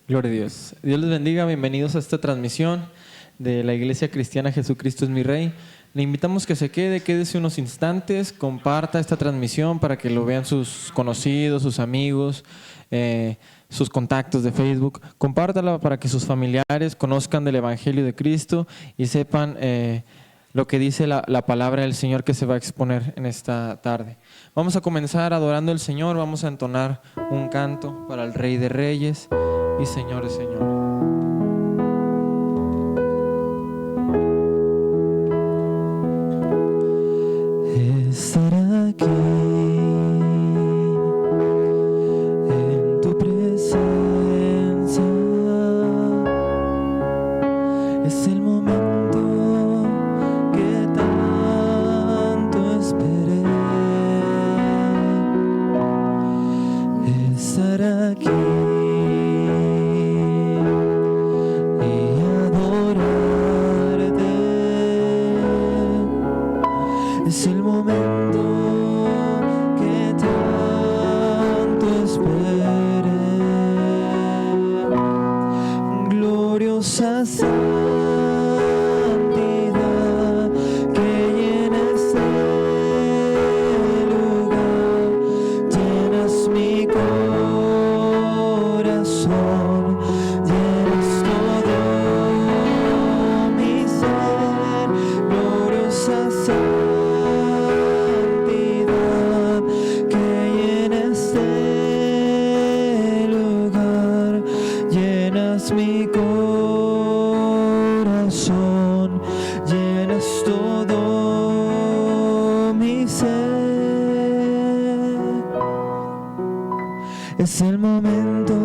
Gloria a Dios. Dios les bendiga, bienvenidos a esta transmisión de la Iglesia Cristiana Jesucristo es mi Rey. Le invitamos que se quédese unos instantes, comparta esta transmisión para que lo vean sus conocidos, sus amigos, sus contactos de Facebook. Compártala para que sus familiares conozcan del Evangelio de Cristo y sepan lo que dice la palabra del Señor que se va a exponer en esta tarde. Vamos a comenzar adorando al Señor, vamos a entonar un canto para el Rey de Reyes y Señor de Señores. Estar aquí en tu presencia es el momento que tanto esperé. Estar aquí es el momento que tanto esperé. Gloriosa santidad que llena este lugar, llenas mi corazón, llenas todo mi ser. Gloriosa santidad mi corazón, llenas todo mi ser. Es el momento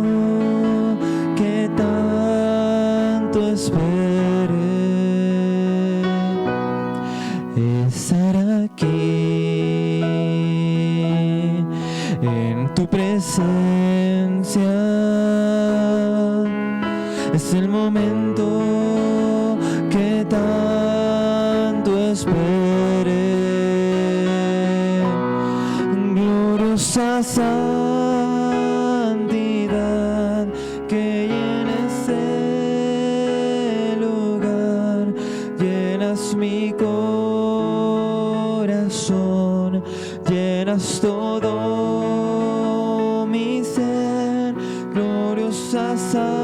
que tanto esperé. Estar aquí en tu presencia. Es el momento que tanto esperé. Gloriosa santidad que llena este lugar, llenas mi corazón, llenas todo mi ser. Gloriosa santidad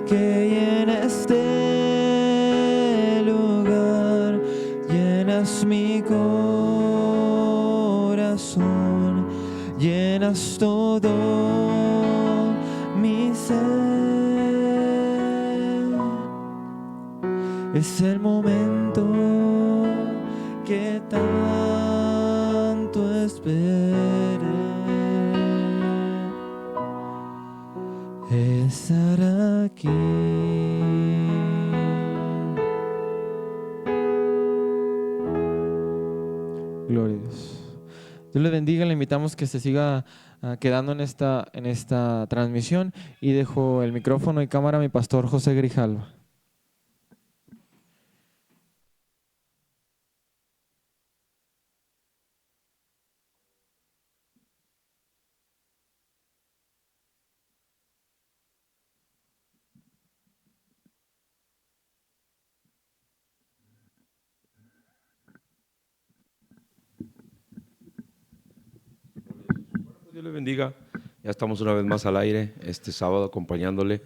que llena este lugar, llenas mi corazón, llenas todo mi ser. Es el momento que tanto esperé. Estar aquí. Gloria a Dios. Dios le bendiga, le invitamos que se siga quedando en esta transmisión y dejo el micrófono y cámara a mi pastor José Grijalva. Dios le bendiga. Ya estamos una vez más al aire este sábado acompañándole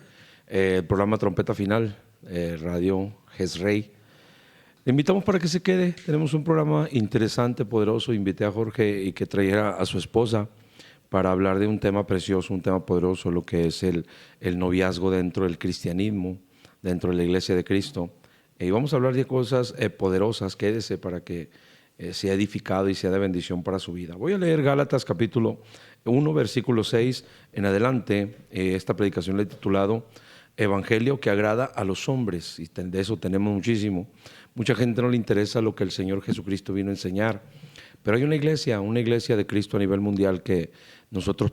el programa Trompeta Final, Radio Jesrey. Le invitamos para que se quede. Tenemos un programa interesante, poderoso. Invité a Jorge y que trajera a su esposa para hablar de un tema precioso, un tema poderoso, lo que es el noviazgo dentro del cristianismo, dentro de la Iglesia de Cristo. Y vamos a hablar de cosas poderosas. Quédese para que sea edificado y sea de bendición para su vida. Voy a leer Gálatas capítulo 1, versículo 6 en adelante. Esta predicación la he titulado Evangelio que agrada a los hombres, y de eso tenemos muchísimo. Mucha gente no le interesa lo que el Señor Jesucristo vino a enseñar, pero hay una iglesia de Cristo a nivel mundial que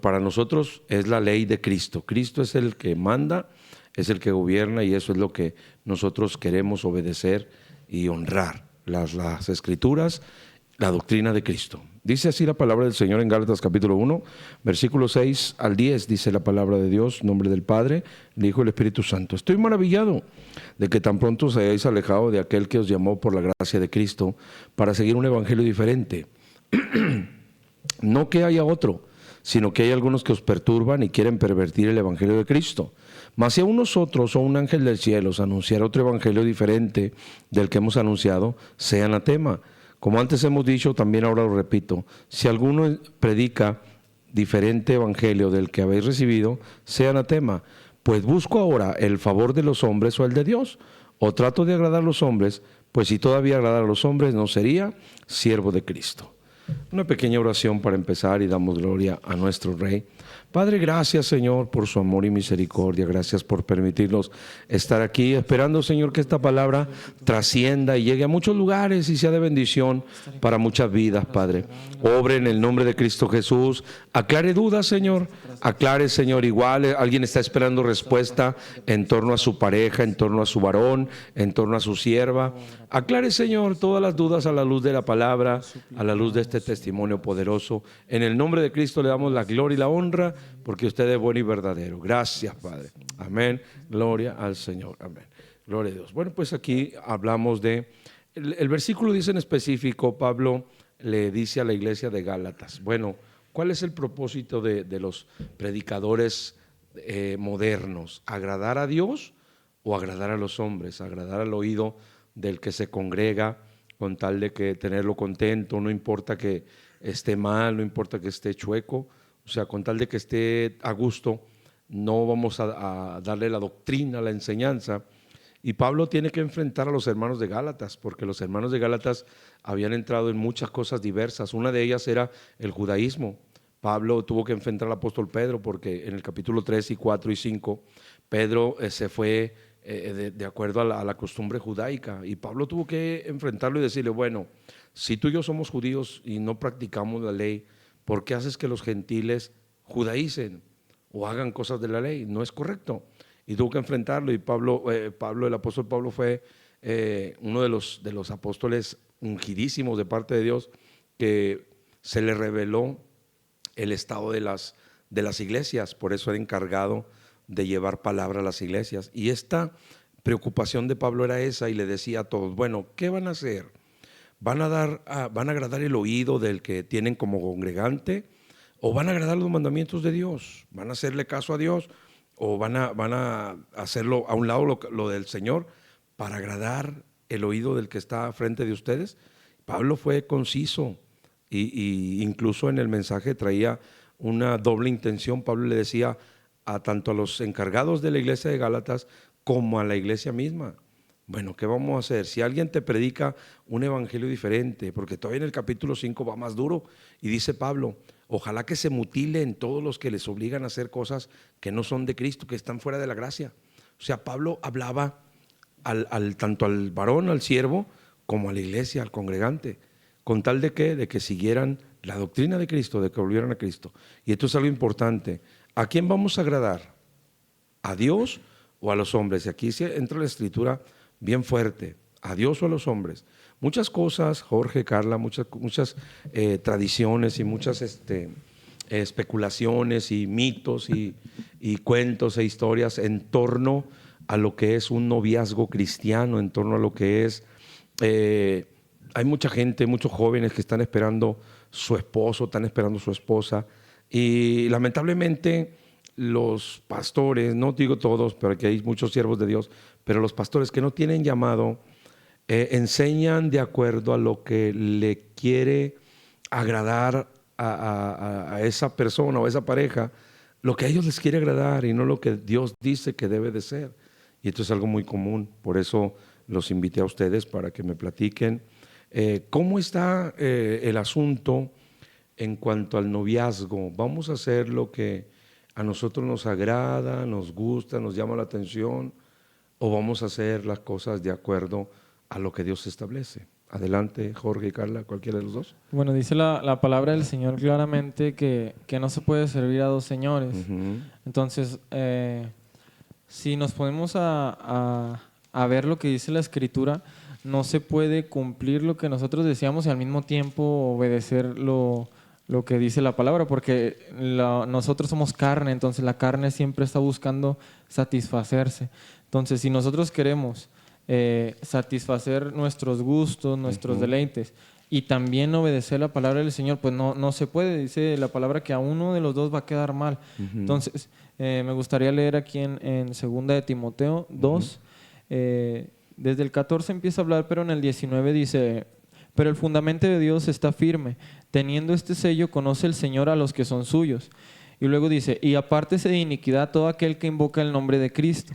para nosotros es la ley de Cristo. Cristo es el que manda, es el que gobierna, y eso es lo que nosotros queremos obedecer y honrar, las Escrituras, la doctrina de Cristo. Dice así la palabra del Señor en Gálatas capítulo 1, versículo 6 al 10, dice la palabra de Dios, en nombre del Padre, el Hijo y el Espíritu Santo. Estoy maravillado de que tan pronto os hayáis alejado de aquel que os llamó por la gracia de Cristo para seguir un evangelio diferente. No que haya otro, sino que hay algunos que os perturban y quieren pervertir el evangelio de Cristo. Mas si a nosotros o un ángel del cielo os anunciara otro evangelio diferente del que hemos anunciado, sea anatema. Como antes hemos dicho, también ahora lo repito, si alguno predica diferente evangelio del que habéis recibido, sea anatema. Pues busco ahora el favor de los hombres o el de Dios, o trato de agradar a los hombres, pues si todavía agradar a los hombres, no sería siervo de Cristo. Una pequeña oración para empezar y damos gloria a nuestro Rey. Padre, gracias, Señor, por su amor y misericordia. Gracias por permitirnos estar aquí, esperando, Señor, que esta palabra trascienda y llegue a muchos lugares y sea de bendición para muchas vidas, Padre. Obre en el nombre de Cristo Jesús. Aclare dudas, Señor. Aclare, Señor, igual alguien está esperando respuesta en torno a su pareja, en torno a su varón, en torno a su sierva. Aclare, Señor, todas las dudas a la luz de la palabra, a la luz de este testimonio poderoso. En el nombre de Cristo le damos la gloria y la honra, porque usted es bueno y verdadero. Gracias, Padre. Amén. Gloria al Señor. Amén. Gloria a Dios. Bueno, pues aquí hablamos de... El versículo dice en específico, Pablo le dice a la iglesia de Gálatas, bueno, ¿cuál es el propósito de los predicadores modernos? ¿Agradar a Dios o agradar a los hombres? Agradar al oído del que se congrega con tal de que tenerlo contento, no importa que esté mal, no importa que esté chueco, o sea, con tal de que esté a gusto, no vamos a darle la doctrina, la enseñanza. Y Pablo tiene que enfrentar a los hermanos de Gálatas, porque los hermanos de Gálatas habían entrado en muchas cosas diversas. Una de ellas era el judaísmo. Pablo tuvo que enfrentar al apóstol Pedro, porque en el capítulo 3 y 4 y 5, Pedro se fue de acuerdo a la costumbre judaica. Y Pablo tuvo que enfrentarlo y decirle, bueno, si tú y yo somos judíos y no practicamos la ley, ¿por qué haces que los gentiles judaicen o hagan cosas de la ley? No es correcto. Y tuvo que enfrentarlo. Y el apóstol Pablo fue uno de los apóstoles ungidísimos de parte de Dios, que se le reveló el estado de las iglesias. Por eso era encargado de llevar palabra a las iglesias. Y esta preocupación de Pablo era esa, y le decía a todos, bueno, ¿qué van a hacer? ¿Van a agradar el oído del que tienen como congregante? ¿O van a agradar los mandamientos de Dios? ¿Van a hacerle caso a Dios? ¿O van a hacerlo a un lado lo del Señor para agradar el oído del que está frente de ustedes? Pablo fue conciso y incluso en el mensaje traía una doble intención. Pablo le decía tanto a los encargados de la iglesia de Gálatas como a la iglesia misma, bueno, ¿qué vamos a hacer? Si alguien te predica un evangelio diferente, porque todavía en el capítulo 5 va más duro, y dice Pablo, ojalá que se mutilen todos los que les obligan a hacer cosas que no son de Cristo, que están fuera de la gracia. O sea, Pablo hablaba tanto al varón, al siervo, como a la iglesia, al congregante, con tal de que siguieran la doctrina de Cristo, de que volvieran a Cristo. Y esto es algo importante. ¿A quién vamos a agradar? ¿A Dios o a los hombres? Y aquí entra la escritura bien fuerte, a Dios o a los hombres. Muchas cosas, Jorge, Carla, muchas tradiciones y muchas especulaciones y mitos y cuentos e historias en torno a lo que es un noviazgo cristiano, en torno a lo que es, hay mucha gente, muchos jóvenes que están esperando su esposo, están esperando su esposa, y lamentablemente los pastores, no digo todos, pero aquí hay muchos siervos de Dios, pero los pastores que no tienen llamado, enseñan de acuerdo a lo que le quiere agradar a esa persona o a esa pareja, lo que a ellos les quiere agradar y no lo que Dios dice que debe de ser. Y esto es algo muy común. Por eso los invité a ustedes para que me platiquen cómo está el asunto en cuanto al noviazgo. Vamos a hacer lo que a nosotros nos agrada, nos gusta, nos llama la atención, o vamos a hacer las cosas de acuerdo a lo que Dios establece. Adelante, Jorge y Carla, cualquiera de los dos. Bueno, dice la palabra del Señor claramente que no se puede servir a dos señores. Entonces, si nos ponemos a ver lo que dice la Escritura, no se puede cumplir lo que nosotros deseamos y al mismo tiempo obedecer lo que dice la palabra, porque nosotros somos carne, entonces la carne siempre está buscando satisfacerse. Entonces, si nosotros queremos satisfacer nuestros gustos, nuestros deleites, y también obedecer la palabra del Señor, pues no se puede. Dice la palabra que a uno de los dos va a quedar mal. Entonces, me gustaría leer aquí en 2 de Timoteo 2, desde el 14 empieza a hablar, pero en el 19 dice: pero el fundamento de Dios está firme, teniendo este sello conoce el Señor a los que son suyos. Y luego dice: y apártese de iniquidad todo aquel que invoca el nombre de Cristo.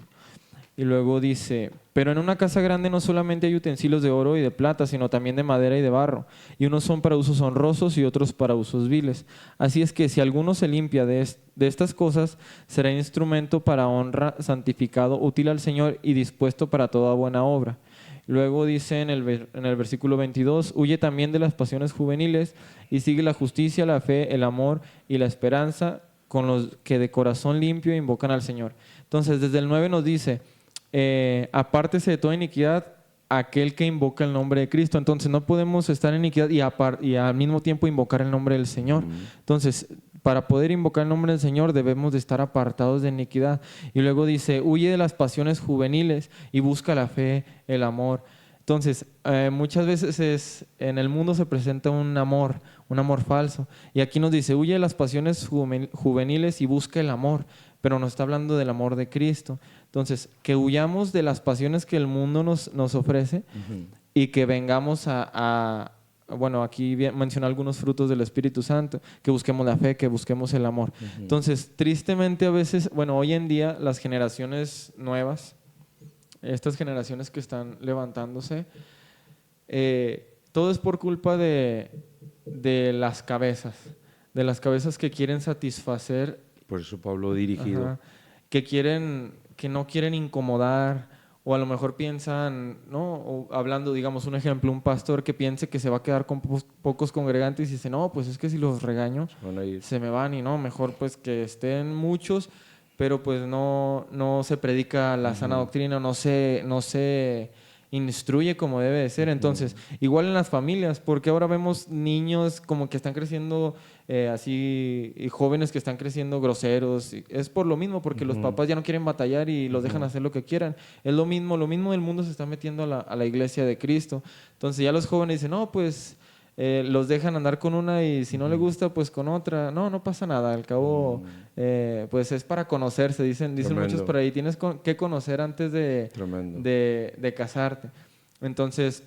Y luego dice: pero en una casa grande no solamente hay utensilios de oro y de plata, sino también de madera y de barro, y unos son para usos honrosos y otros para usos viles. Así es que si alguno se limpia de estas cosas, será instrumento para honra, santificado, útil al Señor y dispuesto para toda buena obra. Luego dice en el versículo 22: huye también de las pasiones juveniles y sigue la justicia, la fe, el amor y la esperanza, con los que de corazón limpio invocan al Señor. Entonces, desde el 9 nos dice: apártese de toda iniquidad aquel que invoca el nombre de Cristo. Entonces no podemos estar en iniquidad y al mismo tiempo invocar el nombre del Señor. Entonces, para poder invocar el nombre del Señor debemos de estar apartados de iniquidad. Y luego dice: huye de las pasiones juveniles y busca la fe, el amor. Entonces, muchas veces en el mundo se presenta un amor falso. Y aquí nos dice: huye de las pasiones juveniles y busca el amor. Pero nos está hablando del amor de Cristo. Entonces, que huyamos de las pasiones que el mundo nos ofrece y que vengamos bueno, aquí menciona algunos frutos del Espíritu Santo, que busquemos la fe, que busquemos el amor. Entonces, tristemente a veces, bueno, hoy en día las generaciones nuevas, estas generaciones que están levantándose, todo es por culpa de las cabezas que quieren satisfacer. Por eso Pablo dirigido. Que no quieren incomodar, o a lo mejor piensan, ¿no? O hablando, digamos, un ejemplo, un pastor que piense que se va a quedar con pocos congregantes y dice: no, pues es que si los regaño, se me van, y no, mejor pues que estén muchos, pero pues no se predica la sana doctrina, no se instruye como debe de ser. Entonces, igual en las familias, porque ahora vemos niños como que están creciendo así, y jóvenes que están creciendo groseros. Es por lo mismo, porque los papás ya no quieren batallar y los dejan hacer lo que quieran. Es lo mismo del mundo se está metiendo a la iglesia de Cristo. Entonces ya los jóvenes dicen: no, pues los dejan andar con una y si no le gusta, pues con otra. No pasa nada, al cabo pues es para conocerse, dicen muchos por ahí. Tienes que conocer antes de casarte. Entonces,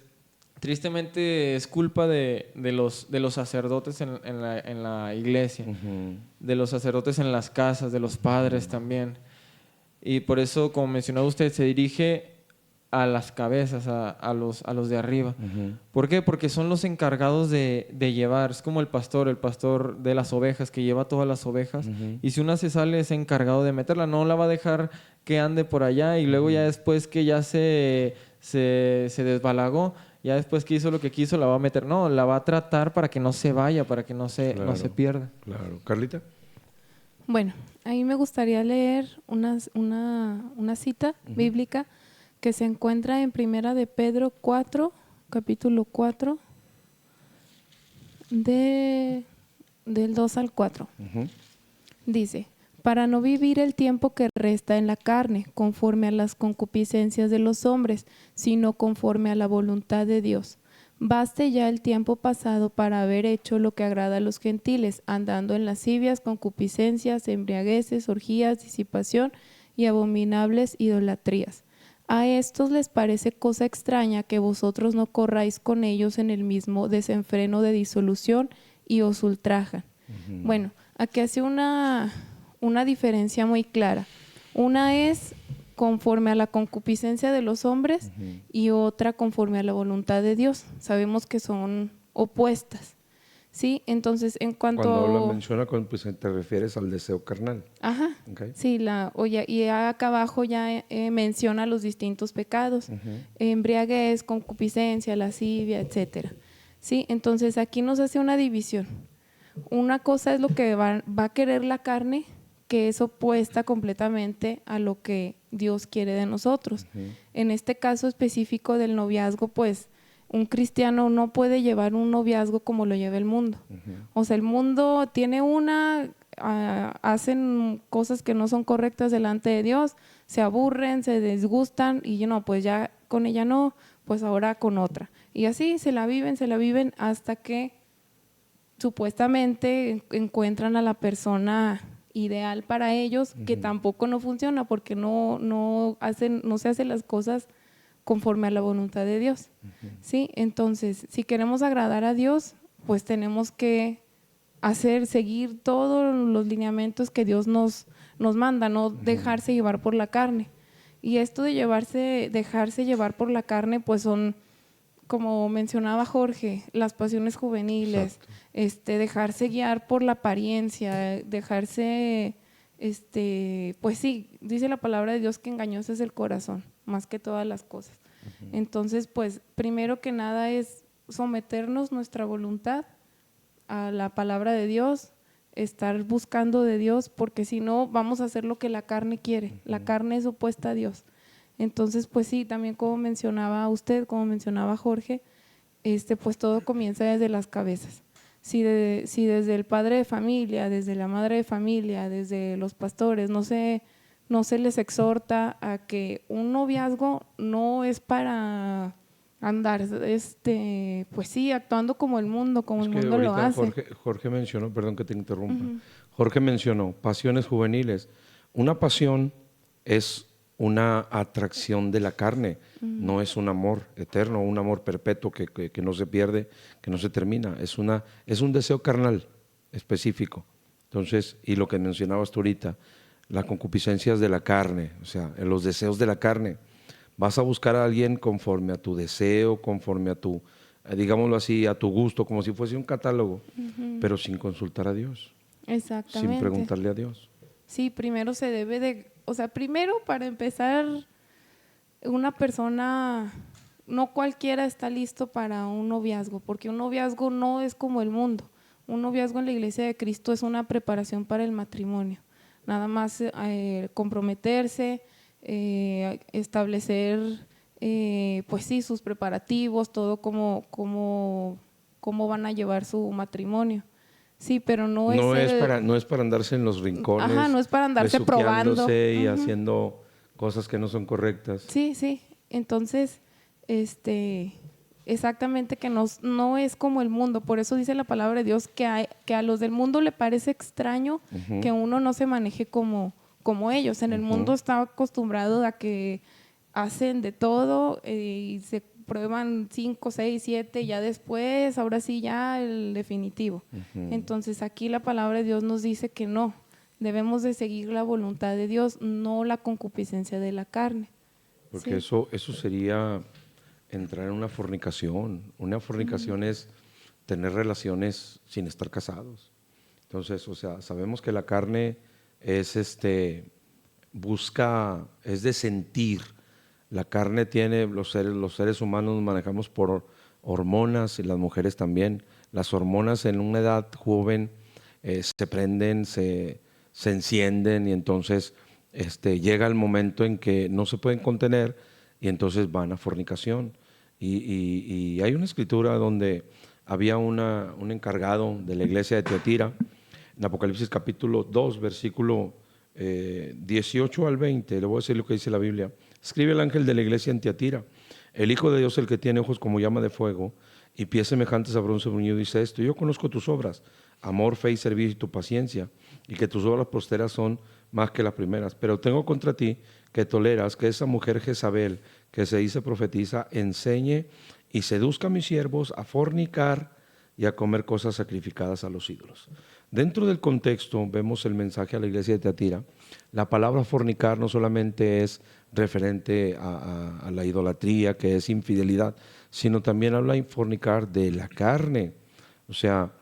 tristemente es culpa de los sacerdotes en la iglesia, de los sacerdotes en las casas, de los padres también. Y por eso, como mencionaba usted, se dirige a las cabezas, a los de arriba. ¿Por qué? Porque son los encargados de llevar. Es como el pastor de las ovejas, que lleva todas las ovejas. Y si una se sale, es encargado de meterla. No la va a dejar que ande por allá y luego ya después que ya se desbalagó, ya después que hizo lo que quiso, la va a meter. No, la va a tratar para que no se vaya, para que no se pierda. Claro. ¿Carlita? Bueno, a mí me gustaría leer una cita bíblica que se encuentra en Primera de Pedro 4, capítulo 4, del 2 al 4. Dice: para no vivir el tiempo que resta en la carne, conforme a las concupiscencias de los hombres, sino conforme a la voluntad de Dios. Baste ya el tiempo pasado para haber hecho lo que agrada a los gentiles, andando en lascivias, concupiscencias, embriagueces, orgías, disipación y abominables idolatrías. A estos les parece cosa extraña que vosotros no corráis con ellos en el mismo desenfreno de disolución y os ultrajan. Bueno, aquí hace una diferencia muy clara. Una es conforme a la concupiscencia de los hombres y otra conforme a la voluntad de Dios. Sabemos que son opuestas, ¿sí? Entonces, en cuanto... Cuando la menciona, pues te refieres al deseo carnal. Ajá, okay. Sí, y acá abajo ya menciona los distintos pecados. Embriaguez, concupiscencia, lascivia, etcétera. ¿Sí? Entonces, aquí nos hace una división. Una cosa es lo que va a querer la carne, que es opuesta completamente a lo que Dios quiere de nosotros. En este caso específico del noviazgo, pues un cristiano no puede llevar un noviazgo como lo lleva el mundo. O sea, el mundo tiene hacen cosas que no son correctas delante de Dios, se aburren, se disgustan y no, pues ya con ella no, pues ahora con otra. Y así se la viven hasta que supuestamente encuentran a la persona ideal para ellos, que tampoco no funciona porque no se hacen las cosas conforme a la voluntad de Dios. ¿Sí? Entonces, si queremos agradar a Dios, pues tenemos que seguir todos los lineamientos que Dios nos manda, no dejarse llevar por la carne. Y esto de dejarse llevar por la carne, pues son, como mencionaba Jorge, las pasiones juveniles, dejarse guiar por la apariencia, dejarse, pues sí, dice la palabra de Dios que engañoso es el corazón, más que todas las cosas. Entonces, pues, primero que nada es someternos nuestra voluntad a la palabra de Dios, estar buscando de Dios, porque si no vamos a hacer lo que la carne quiere. La carne es opuesta a Dios. Entonces, pues sí, también como mencionaba usted, como mencionaba Jorge, pues todo comienza desde las cabezas. Si desde el padre de familia, desde la madre de familia, desde los pastores, no se les exhorta a que un noviazgo no es para andar, pues sí, actuando como el mundo, como el mundo lo hace. Jorge mencionó, perdón que te interrumpa, Jorge mencionó pasiones juveniles. Una pasión es una atracción de la carne, no es un amor eterno, un amor perpetuo que no se pierde, que no se termina, es un deseo carnal específico. Entonces, y lo que mencionabas tú ahorita, las concupiscencias de la carne, o sea, los deseos de la carne. Vas a buscar a alguien conforme a tu deseo, conforme a tu, digámoslo así, a tu gusto, como si fuese un catálogo, pero sin consultar a Dios. Exactamente. Sin preguntarle a Dios. Sí, primero se debe primero para empezar, una persona, no cualquiera está listo para un noviazgo, porque un noviazgo no es como el mundo. Un noviazgo en la Iglesia de Cristo es una preparación para el matrimonio. Nada más comprometerse, establecer, pues sí, sus preparativos, todo cómo van a llevar su matrimonio. Sí, pero no es para andarse en los rincones. Ajá, no es para andarse probando y haciendo cosas que no son correctas. Sí, sí. Entonces, exactamente que no es como el mundo. Por eso dice la palabra de Dios que a los del mundo le parece extraño que uno no se maneje como ellos. En el mundo está acostumbrado a que hacen de todo y se prueban 5, 6, 7 y ya después, ahora sí ya el definitivo. Entonces aquí la palabra de Dios nos dice que no, debemos de seguir la voluntad de Dios, no la concupiscencia de la carne. Porque sí. eso sería entrar en una fornicación. Una fornicación es tener relaciones sin estar casados. Entonces, o sea, sabemos que la carne es es de sentir. La carne tiene, los seres humanos nos manejamos por hormonas y las mujeres también. Las hormonas en una edad joven se prenden, se encienden y entonces llega el momento en que no se pueden contener y entonces van a fornicación. Y hay una escritura donde había un encargado de la iglesia de Tiatira, en Apocalipsis capítulo 2, versículo 18 al 20, le voy a decir lo que dice la Biblia. Escribe el ángel de la iglesia en Tiatira: el Hijo de Dios, el que tiene ojos como llama de fuego y pies semejantes a bronce bruñido, dice esto: yo conozco tus obras, amor, fe y servicio y tu paciencia, y que tus obras posteras son más que las primeras, pero tengo contra ti que toleras que esa mujer Jezabel, que se dice profetiza, enseñe y seduzca a mis siervos a fornicar y a comer cosas sacrificadas a los ídolos. Dentro del contexto vemos el mensaje a la iglesia de Tiatira. La palabra fornicar no solamente es referente a la idolatría, que es infidelidad, sino también habla de fornicar de la carne. O sea,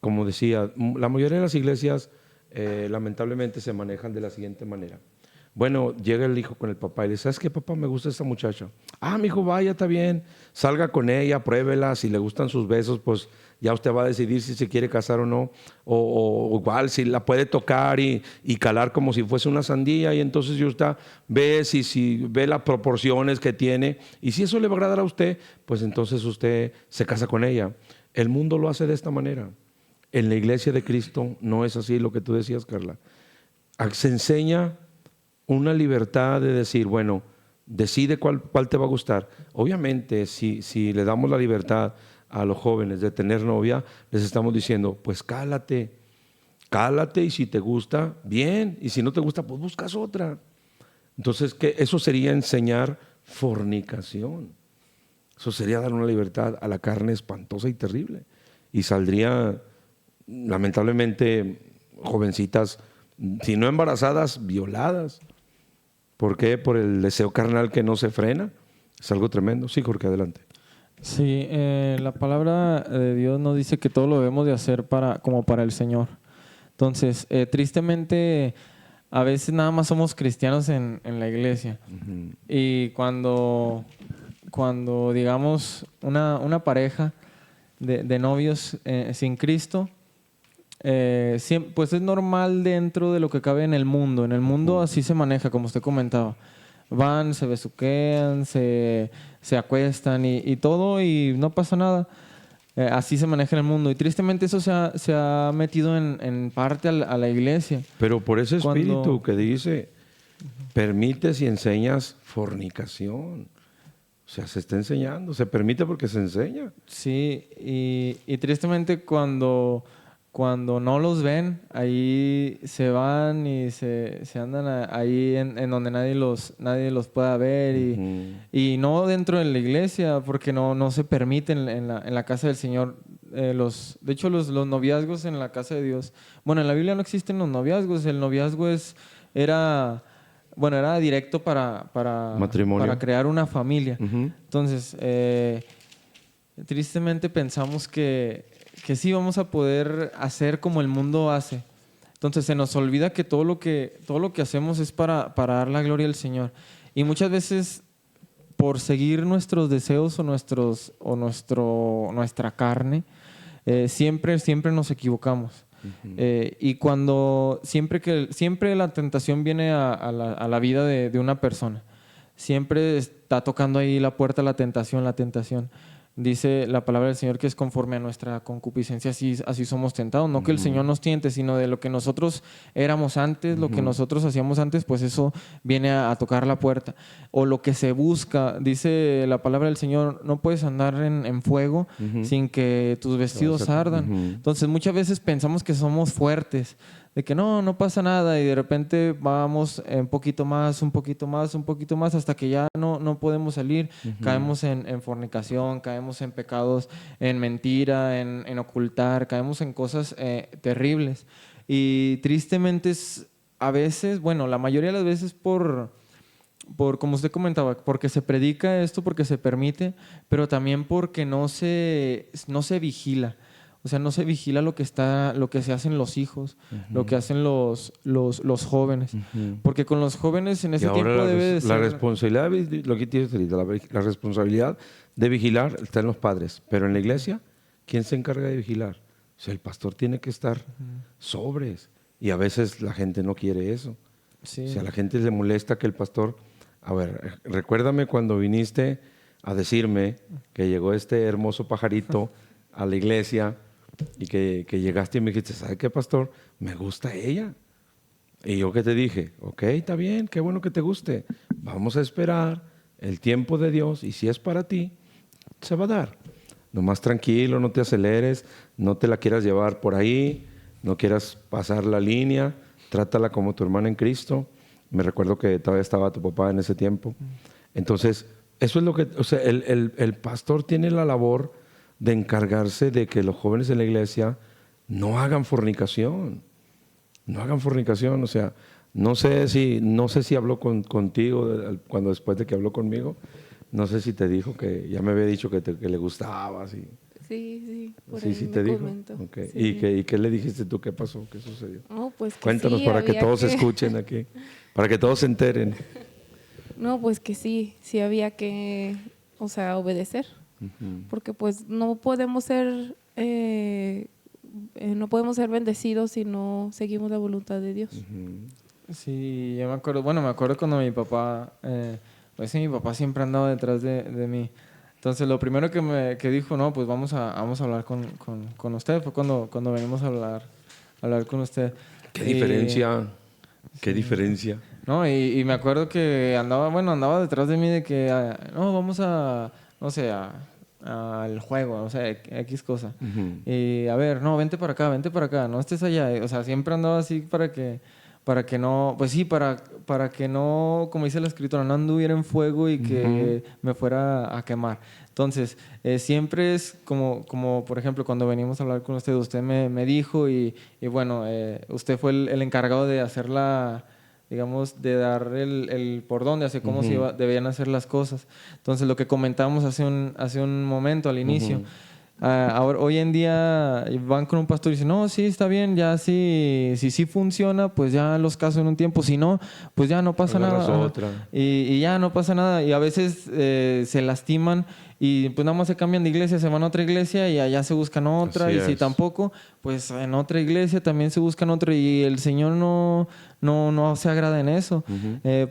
como decía, la mayoría de las iglesias lamentablemente se manejan de la siguiente manera. Bueno, llega el hijo con el papá y le dice, ¿sabes qué, papá? Me gusta esta muchacha. Ah, mi hijo, vaya, está bien. Salga con ella, pruébela. Si le gustan sus besos, pues ya usted va a decidir si se quiere casar o no. O igual, si la puede tocar y calar como si fuese una sandía. Y entonces usted ve si ve las proporciones que tiene. Y si eso le va a agradar a usted, pues entonces usted se casa con ella. El mundo lo hace de esta manera. En la iglesia de Cristo no es así lo que tú decías, Carla. Se enseña una libertad de decir, bueno, decide cuál te va a gustar. Obviamente, si le damos la libertad a los jóvenes de tener novia, les estamos diciendo, pues cálate y si te gusta, bien, y si no te gusta, pues buscas otra. Entonces, eso sería enseñar fornicación. Eso sería dar una libertad a la carne espantosa y terrible. Y saldría, lamentablemente, jovencitas, si no embarazadas, violadas. ¿Por qué? Por el deseo carnal que no se frena. Es algo tremendo. Sí, Jorge, adelante. Sí, la palabra de Dios nos dice que todo lo debemos de hacer como para el Señor. Entonces, tristemente, a veces nada más somos cristianos en la iglesia. Uh-huh. Y cuando digamos, una pareja de novios sin Cristo, pues es normal dentro de lo que cabe en el mundo. En el mundo así se maneja, como usted comentaba. Van, se besuquean, se acuestan y todo, y no pasa nada. Así se maneja en el mundo. Y tristemente eso se ha metido en parte a la iglesia. Pero por ese espíritu que dice, permites y enseñas fornicación. O sea, se está enseñando, se permite porque se enseña. Sí, y tristemente cuando no los ven, ahí se van y se andan ahí en donde nadie los pueda ver y no dentro de la iglesia, porque no se permite en la casa del Señor. De hecho, los noviazgos en la casa de Dios, bueno, en la Biblia no existen los noviazgos. El noviazgo era directo para matrimonio, para crear una familia. Uh-huh. Entonces, tristemente pensamos que sí vamos a poder hacer como el mundo hace. Entonces se nos olvida que todo lo que hacemos es para dar la gloria al Señor. Y muchas veces, por seguir nuestros deseos o nuestra carne, siempre nos equivocamos. Uh-huh. Y siempre la tentación viene a la vida de una persona. Siempre está tocando ahí la puerta la tentación. Dice la palabra del Señor que es conforme a nuestra concupiscencia, así somos tentados. No que el Señor nos tiente, sino de lo que nosotros éramos antes, lo que nosotros hacíamos antes, pues eso viene a tocar la puerta. O lo que se busca, dice la palabra del Señor, no puedes andar en fuego sin que tus vestidos ardan. Entonces muchas veces pensamos que somos fuertes, de que no pasa nada, y de repente vamos un poquito más, hasta que ya no podemos salir. Caemos en fornicación, caemos en pecados, en mentira, en ocultar, caemos en cosas terribles. Y tristemente a veces, bueno, la mayoría de las veces por como usted comentaba, porque se predica esto, porque se permite, pero también porque no se vigila. O sea, no se vigila lo que se hacen los hijos, lo que hacen los jóvenes. Porque con los jóvenes en ese tiempo debe de ser... La responsabilidad, lo que tienes ahorita, la responsabilidad de vigilar está en los padres. Pero en la iglesia, ¿quién se encarga de vigilar? O sea, el pastor tiene que estar sobres. Y a veces la gente no quiere eso. Sí. O sea, a la gente le molesta que el pastor... A ver, recuérdame cuando viniste a decirme que llegó este hermoso pajarito a la iglesia... Y que llegaste y me dijiste, ¿sabe qué, pastor? Me gusta ella. Y yo que te dije, ok, está bien, qué bueno que te guste. Vamos a esperar el tiempo de Dios y si es para ti, se va a dar. Nomás tranquilo, no te aceleres, no te la quieras llevar por ahí, no quieras pasar la línea, trátala como tu hermana en Cristo. Me recuerdo que todavía estaba tu papá en ese tiempo. Entonces, eso es lo que, o sea, el pastor tiene la labor de encargarse de que los jóvenes en la iglesia no hagan fornicación. No hagan fornicación. O sea, no sé si habló contigo después de que habló conmigo. No sé si te dijo que ya me había dicho que le gustabas. Sí, por Sí, ahí sí me te dijo. comentó. Okay. Sí. ¿Y qué le dijiste tú? ¿Qué pasó? ¿Qué sucedió? No, pues que Cuéntanos sí, para que había todos que... escuchen aquí, para que todos se enteren. No, pues que sí había que, o sea, obedecer, porque pues no podemos ser bendecidos si no seguimos la voluntad de Dios. Sí, yo me acuerdo, bueno, me acuerdo cuando mi papá, pues sí, mi papá siempre andaba detrás de mí. Entonces, lo primero que dijo, no, pues vamos a hablar con usted, fue cuando venimos a hablar con usted. ¿Qué Y- diferencia? ¿Qué sí. diferencia? No, y me acuerdo que andaba detrás de mí de que, no, vamos no sé, al juego, o sea, X cosa. Y a ver, no, vente para acá, no estés allá. O sea, siempre andaba así para que no, pues sí, para que no, como dice la escritura, no anduviera en fuego y que me fuera a quemar. Entonces, siempre es como, por ejemplo, cuando venimos a hablar con usted me dijo y bueno, usted fue el encargado de hacer digamos, de dar el por dónde, hacia cómo debían hacer las cosas. Entonces, lo que comentábamos hace un momento, al inicio, ahora, hoy en día van con un pastor y dicen, no, sí, está bien, ya sí funciona, pues ya los caso en un tiempo, si no, pues ya no pasa Agarras nada. otra. Y ya no pasa nada. Y a veces se lastiman y pues nada más se cambian de iglesia, se van a otra iglesia y allá se buscan otra. Así Y si es. tampoco, pues en otra iglesia también se buscan otra. Y el Señor no se agrada en eso.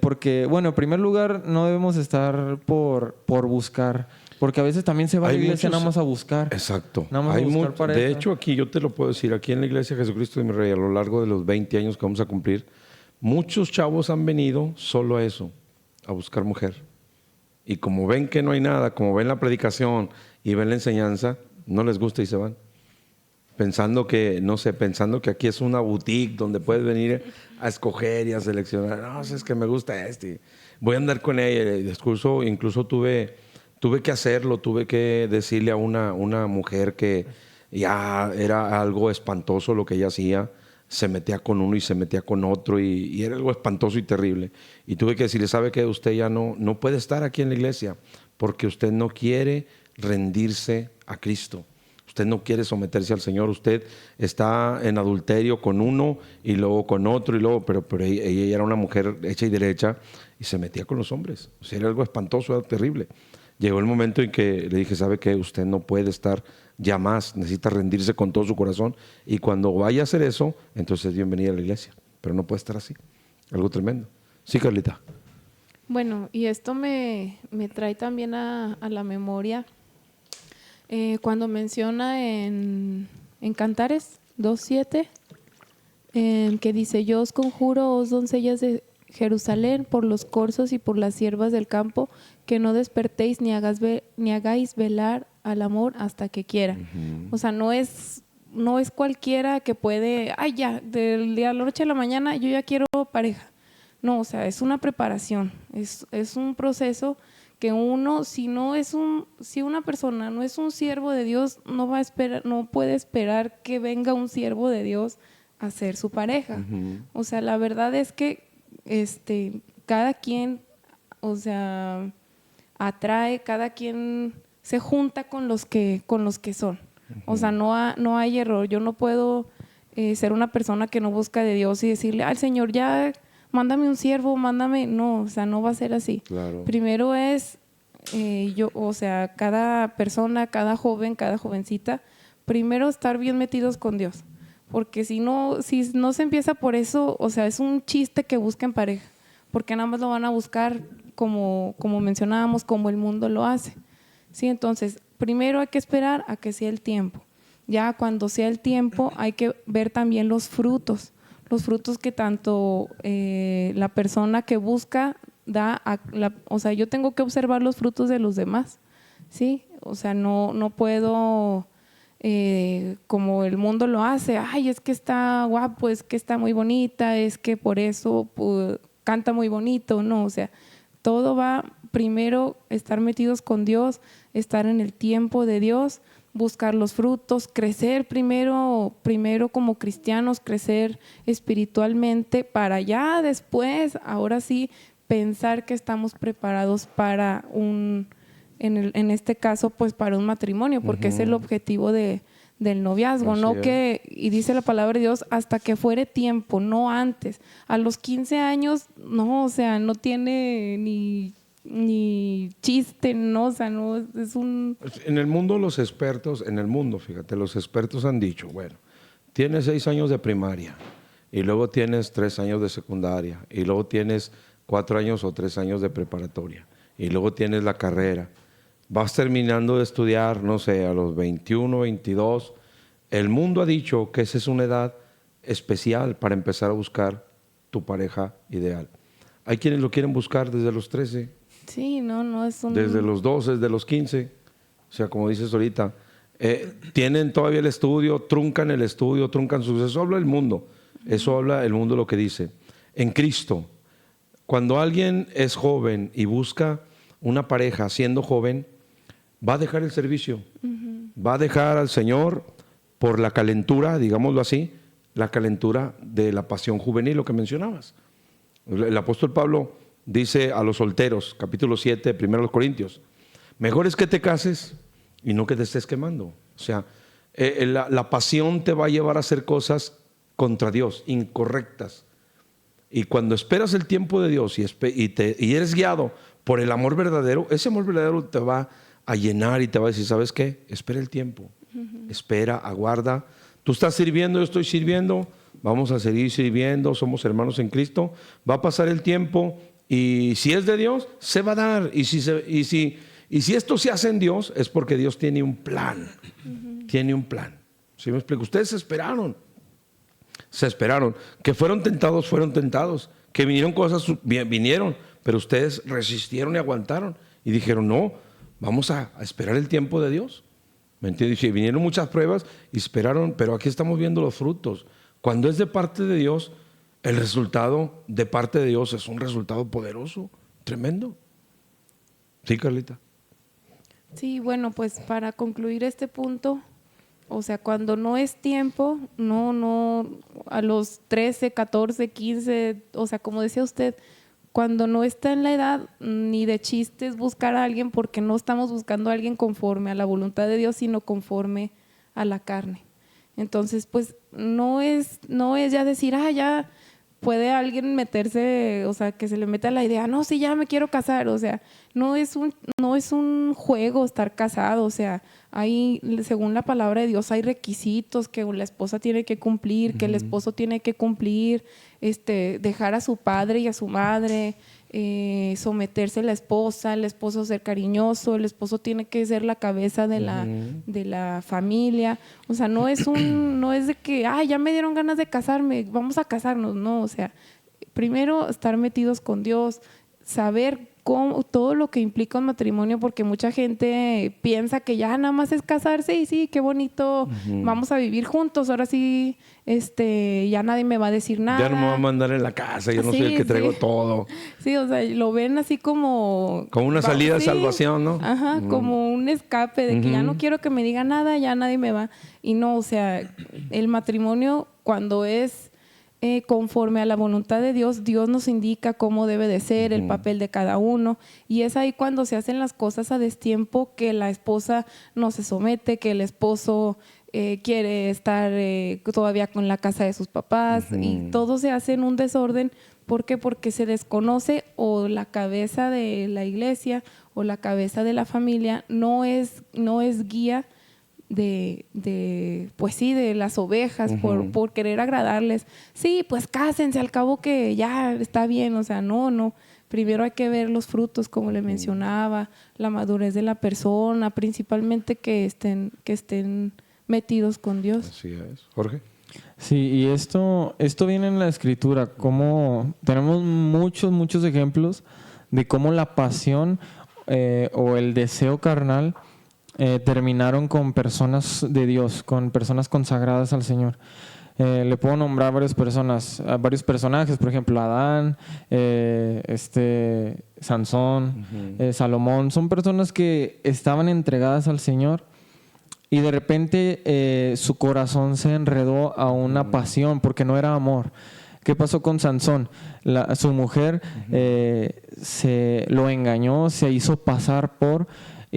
Porque, bueno, en primer lugar, no debemos estar por buscar. Porque a veces también se va a la iglesia nada más a buscar. Exacto. Nada más a buscar pareja. De hecho, aquí yo te lo puedo decir, aquí en la iglesia Jesucristo de mi Rey, a lo largo de los 20 años que vamos a cumplir, muchos chavos han venido solo a eso, a buscar mujer. Y como ven que no hay nada, como ven la predicación y ven la enseñanza, no les gusta y se van. Pensando que que aquí es una boutique donde puedes venir a escoger y a seleccionar. No, es que me gusta este. Voy a andar con ella. Incluso tuve que hacerlo, tuve que decirle a una mujer que ya era algo espantoso lo que ella hacía. Se metía con uno y se metía con otro y era algo espantoso y terrible. Y tuve que decirle, ¿sabe qué? Usted ya no puede estar aquí en la iglesia porque usted no quiere rendirse a Cristo. Usted no quiere someterse al Señor, usted está en adulterio con uno y luego con otro, pero ella era una mujer hecha y derecha y se metía con los hombres. O sea, era algo espantoso, era terrible. Llegó el momento en que le dije, ¿sabe qué? Usted no puede estar ya más, necesita rendirse con todo su corazón y cuando vaya a hacer eso, entonces es bienvenida a la iglesia, pero no puede estar así. Algo tremendo. Sí, Carlita. Bueno, y esto me trae también a la memoria cuando menciona en Cantares 2:7, que dice, yo os conjuro, os doncellas de Jerusalén, por los corzos y por las siervas del campo, que no despertéis ni hagáis velar al amor hasta que quiera. O sea, no es cualquiera que puede, ya, del día a la noche a la mañana yo ya quiero pareja. No, o sea, es una preparación, es un proceso que si una persona no es un siervo de Dios, no puede esperar que venga un siervo de Dios a ser su pareja. O sea, la verdad es que cada quien, o sea, atrae, cada quien se junta con los que son. O sea, no hay error. Yo no puedo ser una persona que no busca de Dios y decirle, al Señor, ya mándame un siervo, no, o sea, no va a ser así. Claro. Primero es o sea, cada persona, cada joven, cada jovencita, primero estar bien metidos con Dios. Porque si no se empieza por eso, o sea, es un chiste que busquen pareja, porque nada más lo van a buscar como mencionábamos, como el mundo lo hace. ¿Sí? Entonces, primero hay que esperar a que sea el tiempo. Ya cuando sea el tiempo hay que ver también los frutos que tanto la persona que busca da, o sea, yo tengo que observar los frutos de los demás, ¿sí? O sea, no puedo, como el mundo lo hace, es que está guapo, es que está muy bonita, es que por eso canta muy bonito, no, o sea, todo va primero estar metidos con Dios, estar en el tiempo de Dios, buscar los frutos, crecer primero como cristianos, crecer espiritualmente para ya después, ahora sí, pensar que estamos preparados para en este caso, pues para un matrimonio, porque es el objetivo del noviazgo, Así ¿no? es. Y dice la palabra de Dios, hasta que fuere tiempo, no antes. A los 15 años, no, o sea, no tiene ni chiste, no, o sea, no, es un... En el mundo los expertos, fíjate, los expertos han dicho, bueno, tienes 6 años de primaria y luego tienes 3 años de secundaria y luego tienes 4 años o 3 años de preparatoria y luego tienes la carrera. Vas terminando de estudiar, no sé, a los 21, 22. El mundo ha dicho que esa es una edad especial para empezar a buscar tu pareja ideal. Hay quienes lo quieren buscar desde los 13, Sí, no, es un... desde los 12, desde los 15. O sea, como dices ahorita, tienen todavía el estudio, truncan el estudio, truncan sus... Eso habla el mundo. Eso habla el mundo lo que dice. En Cristo, cuando alguien es joven y busca una pareja siendo joven, va a dejar el servicio, va a dejar al Señor por la calentura, digámoslo así, la calentura de la pasión juvenil, lo que mencionabas. El apóstol Pablo dice a los solteros, capítulo 7, 1 Corintios, mejor es que te cases y no que te estés quemando. O sea, la pasión te va a llevar a hacer cosas contra Dios, incorrectas. Y cuando esperas el tiempo de Dios y eres guiado por el amor verdadero, ese amor verdadero te va a llenar y te va a decir, ¿sabes qué? Espera el tiempo, espera, aguarda. Tú estás sirviendo, yo estoy sirviendo, vamos a seguir sirviendo, somos hermanos en Cristo. Va a pasar el tiempo y si es de Dios, se va a dar. Y si esto se hace en Dios, es porque Dios tiene un plan. Tiene un plan. ¿Sí me explico? Ustedes se esperaron. Que fueron tentados. Que vinieron cosas, vinieron, pero ustedes resistieron y aguantaron. Y dijeron, no, vamos a esperar el tiempo de Dios. ¿Me entiendes? Y vinieron muchas pruebas y esperaron, pero aquí estamos viendo los frutos. Cuando es de parte de Dios, el resultado de parte de Dios es un resultado poderoso, tremendo. Sí, Carlita. Sí, bueno, pues para concluir este punto, o sea, cuando no es tiempo, no, a los 13, 14, 15, o sea, como decía usted, cuando no está en la edad ni de chistes buscar a alguien, porque no estamos buscando a alguien conforme a la voluntad de Dios, sino conforme a la carne. Entonces, pues no es ya decir, ya puede alguien meterse, o sea, que se le meta la idea, no, sí, ya me quiero casar, o sea, no es un juego estar casado, o sea, hay, según la palabra de Dios, hay requisitos que la esposa tiene que cumplir, que el esposo tiene que cumplir, dejar a su padre y a su madre, someterse a la esposa, el esposo ser cariñoso, el esposo tiene que ser la cabeza de la familia. O sea, no es de que, ya me dieron ganas de casarme, vamos a casarnos. No, o sea, primero estar metidos con Dios, saber todo lo que implica un matrimonio, porque mucha gente piensa que ya nada más es casarse y sí, qué bonito, vamos a vivir juntos, ahora sí, ya nadie me va a decir nada. Ya no me va a mandar en la casa, yo no soy el que traigo todo. Sí, o sea, lo ven así como una salida de salvación, ¿no? Ajá, como un escape de que ya no quiero que me diga nada, ya nadie me va. Y no, o sea, el matrimonio cuando es conforme a la voluntad de Dios, Dios nos indica cómo debe de ser el papel de cada uno, y es ahí cuando se hacen las cosas a destiempo, que la esposa no se somete, que el esposo quiere estar todavía con la casa de sus papás, y todo se hace en un desorden. ¿Por qué? Porque se desconoce, o la cabeza de la iglesia o la cabeza de la familia no es guía pues sí, de las ovejas, por querer agradarles. Sí, pues cásense, al cabo que ya está bien, o sea, no. Primero hay que ver los frutos, como le mencionaba, la madurez de la persona, principalmente que estén metidos con Dios. Así es. Jorge. Sí, y esto viene en la Escritura, como tenemos muchos ejemplos de cómo la pasión o el deseo carnal terminaron con personas de Dios, con personas consagradas al Señor. Le puedo nombrar varios personajes, por ejemplo, Adán, Sansón, Salomón. Son personas que estaban entregadas al Señor y de repente su corazón se enredó a una pasión, porque no era amor. ¿Qué pasó con Sansón? Su mujer lo engañó, se hizo pasar por...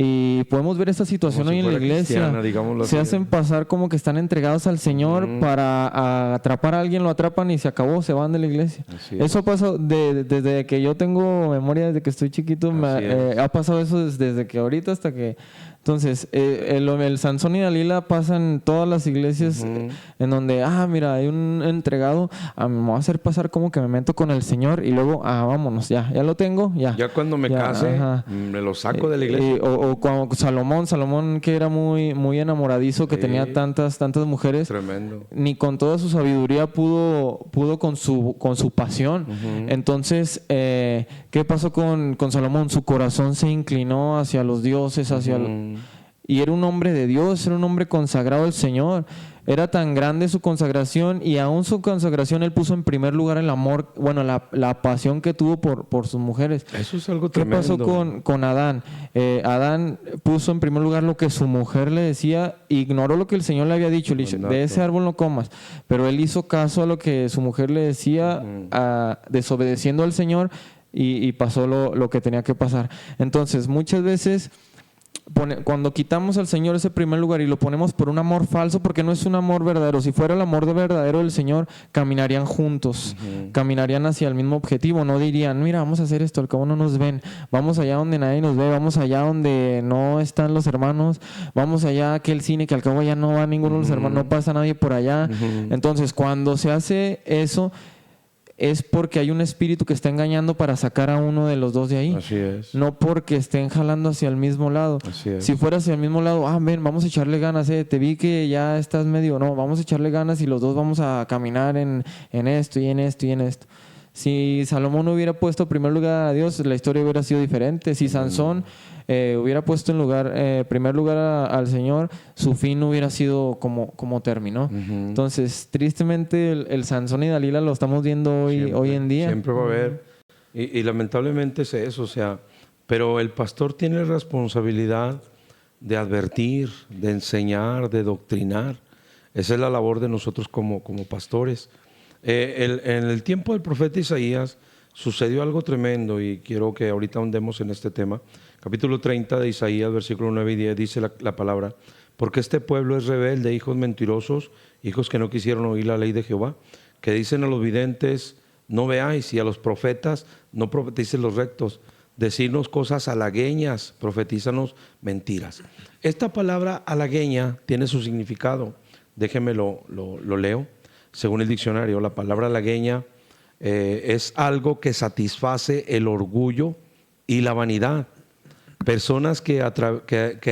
Y podemos ver esta situación Como si hoy en la fuera iglesia. cristiana, digámoslo Se así. hacen pasar como que están entregados al Señor para atrapar a alguien, lo atrapan y se acabó, se van de la iglesia. Así Eso ha pasado desde que yo tengo memoria, desde que estoy chiquito, Así es. ha pasado eso desde que ahorita hasta que... Entonces, el Sansón y Dalila pasan en todas las iglesias en donde, mira, hay un entregado, me voy a hacer pasar como que me meto con el Señor y luego, vámonos, ya lo tengo, ya. Ya cuando me Ya, case, ajá. me lo saco de la iglesia. O cuando Salomón que era muy, muy enamoradizo, que Sí. tenía tantas mujeres, Tremendo. ni con toda su sabiduría pudo con su pasión. Entonces, ¿qué pasó con Salomón? Su corazón se inclinó hacia los dioses, y era un hombre de Dios, era un hombre consagrado al Señor. Era tan grande su consagración, y aún su consagración él puso en primer lugar el amor, bueno, la pasión que tuvo por sus mujeres. Eso es algo ¿Qué tremendo. pasó con Adán? Adán puso en primer lugar lo que su mujer le decía, ignoró lo que el Señor le había dicho, le dijo, de ese árbol no comas, pero él hizo caso a lo que su mujer le decía, desobedeciendo al Señor, y pasó lo que tenía que pasar. Entonces, muchas veces cuando quitamos al Señor ese primer lugar y lo ponemos por un amor falso, porque no es un amor verdadero. Si fuera el amor verdadero del Señor, caminarían juntos, caminarían hacia el mismo objetivo. No dirían, mira, vamos a hacer esto, al cabo no nos ven, vamos allá donde nadie nos ve, vamos allá donde no están los hermanos, vamos allá a aquel cine que al cabo ya no va ninguno de los hermanos, no pasa nadie por allá. Entonces, cuando se hace eso, es porque hay un espíritu que está engañando para sacar a uno de los dos de ahí. Así es. No porque estén jalando hacia el mismo lado. Así es. Si fuera hacia el mismo lado, ven, vamos a echarle ganas, te vi que ya estás medio... No, vamos a echarle ganas y los dos vamos a caminar en esto y en esto y en esto. Si Salomón hubiera puesto en primer lugar a Dios, la historia hubiera sido diferente. Si Sansón hubiera puesto en primer lugar al Señor, su fin no hubiera sido como terminó. Entonces, tristemente, el Sansón y Dalila lo estamos viendo hoy en día. Siempre va a haber. Y lamentablemente es eso, o sea, pero el pastor tiene la responsabilidad de advertir, de enseñar, de doctrinar. Esa es la labor de nosotros como pastores. En el tiempo del profeta Isaías sucedió algo tremendo, y quiero que ahorita ahondemos en este tema. Capítulo 30 de Isaías, versículo 9 y 10, dice la palabra: porque este pueblo es rebelde, hijos mentirosos, hijos que no quisieron oír la ley de Jehová, que dicen a los videntes, no veáis, y a los profetas, no profeticen los rectos, decirnos cosas halagueñas, profetízanos mentiras. Esta palabra halagueña tiene su significado. Déjenme lo leo. Según el diccionario, la palabra halagueña es algo que satisface el orgullo y la vanidad. Personas que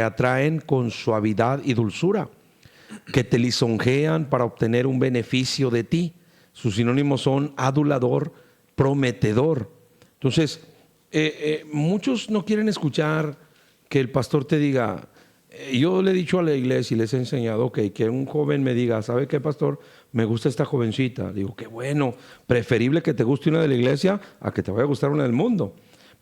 atraen con suavidad y dulzura, que te lisonjean para obtener un beneficio de ti. Sus sinónimos son adulador, prometedor. Entonces, muchos no quieren escuchar que el pastor te diga... Yo le he dicho a la iglesia y les he enseñado que un joven me diga, ¿sabe qué, pastor? Me gusta esta jovencita. Digo, qué bueno, preferible que te guste una de la iglesia a que te vaya a gustar una del mundo.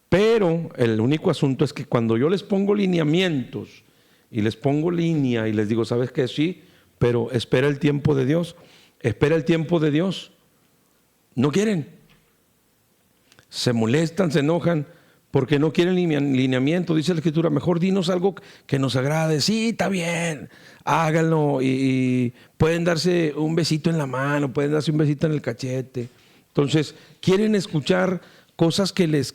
Pero el único asunto es que cuando yo les pongo lineamientos y les pongo línea y les digo, ¿sabes qué? Sí, pero espera el tiempo de Dios. Espera el tiempo de Dios. No quieren. Se molestan, se enojan porque no quieren lineamiento. Dice la Escritura, mejor dinos algo que nos agrade. Sí, está bien, háganlo. Y pueden darse un besito en la mano, pueden darse un besito en el cachete. Entonces, quieren escuchar cosas que les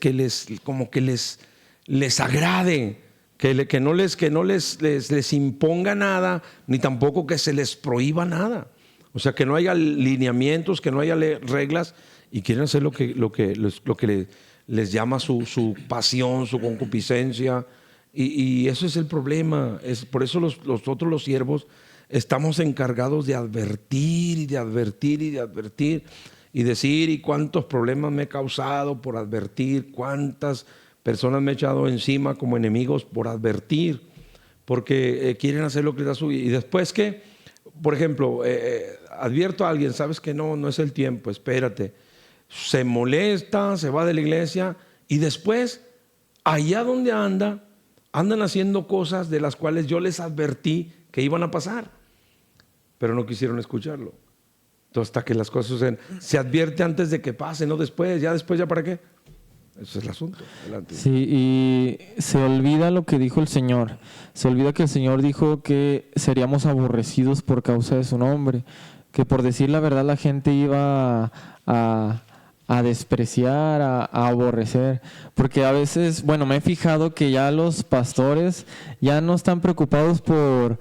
agrade, que no les imponga nada, ni tampoco que se les prohíba nada. O sea, que no haya lineamientos, que no haya reglas, y quieren hacer lo que les llama su pasión, su concupiscencia, y eso es el problema. Por eso nosotros los siervos estamos encargados de advertir y de advertir y de advertir y decir, y cuántos problemas me he causado por advertir, cuántas personas me he echado encima como enemigos por advertir, porque quieren hacer lo que les da su vida. Y después que, por ejemplo, advierto a alguien, sabes que no es el tiempo, espérate. Se molesta, se va de la iglesia, y después, allá donde andan haciendo cosas de las cuales yo les advertí que iban a pasar, pero no quisieron escucharlo. Entonces, hasta que las cosas suceden, se advierte antes de que pase, no después. Ya después, ¿ya para qué? Ese es el asunto. Adelante. Sí, y se olvida lo que dijo el Señor. Se olvida que el Señor dijo que seríamos aborrecidos por causa de su nombre. Que por decir la verdad la gente iba a despreciar, a aborrecer. Porque a veces, bueno, me he fijado que ya los pastores ya no están preocupados por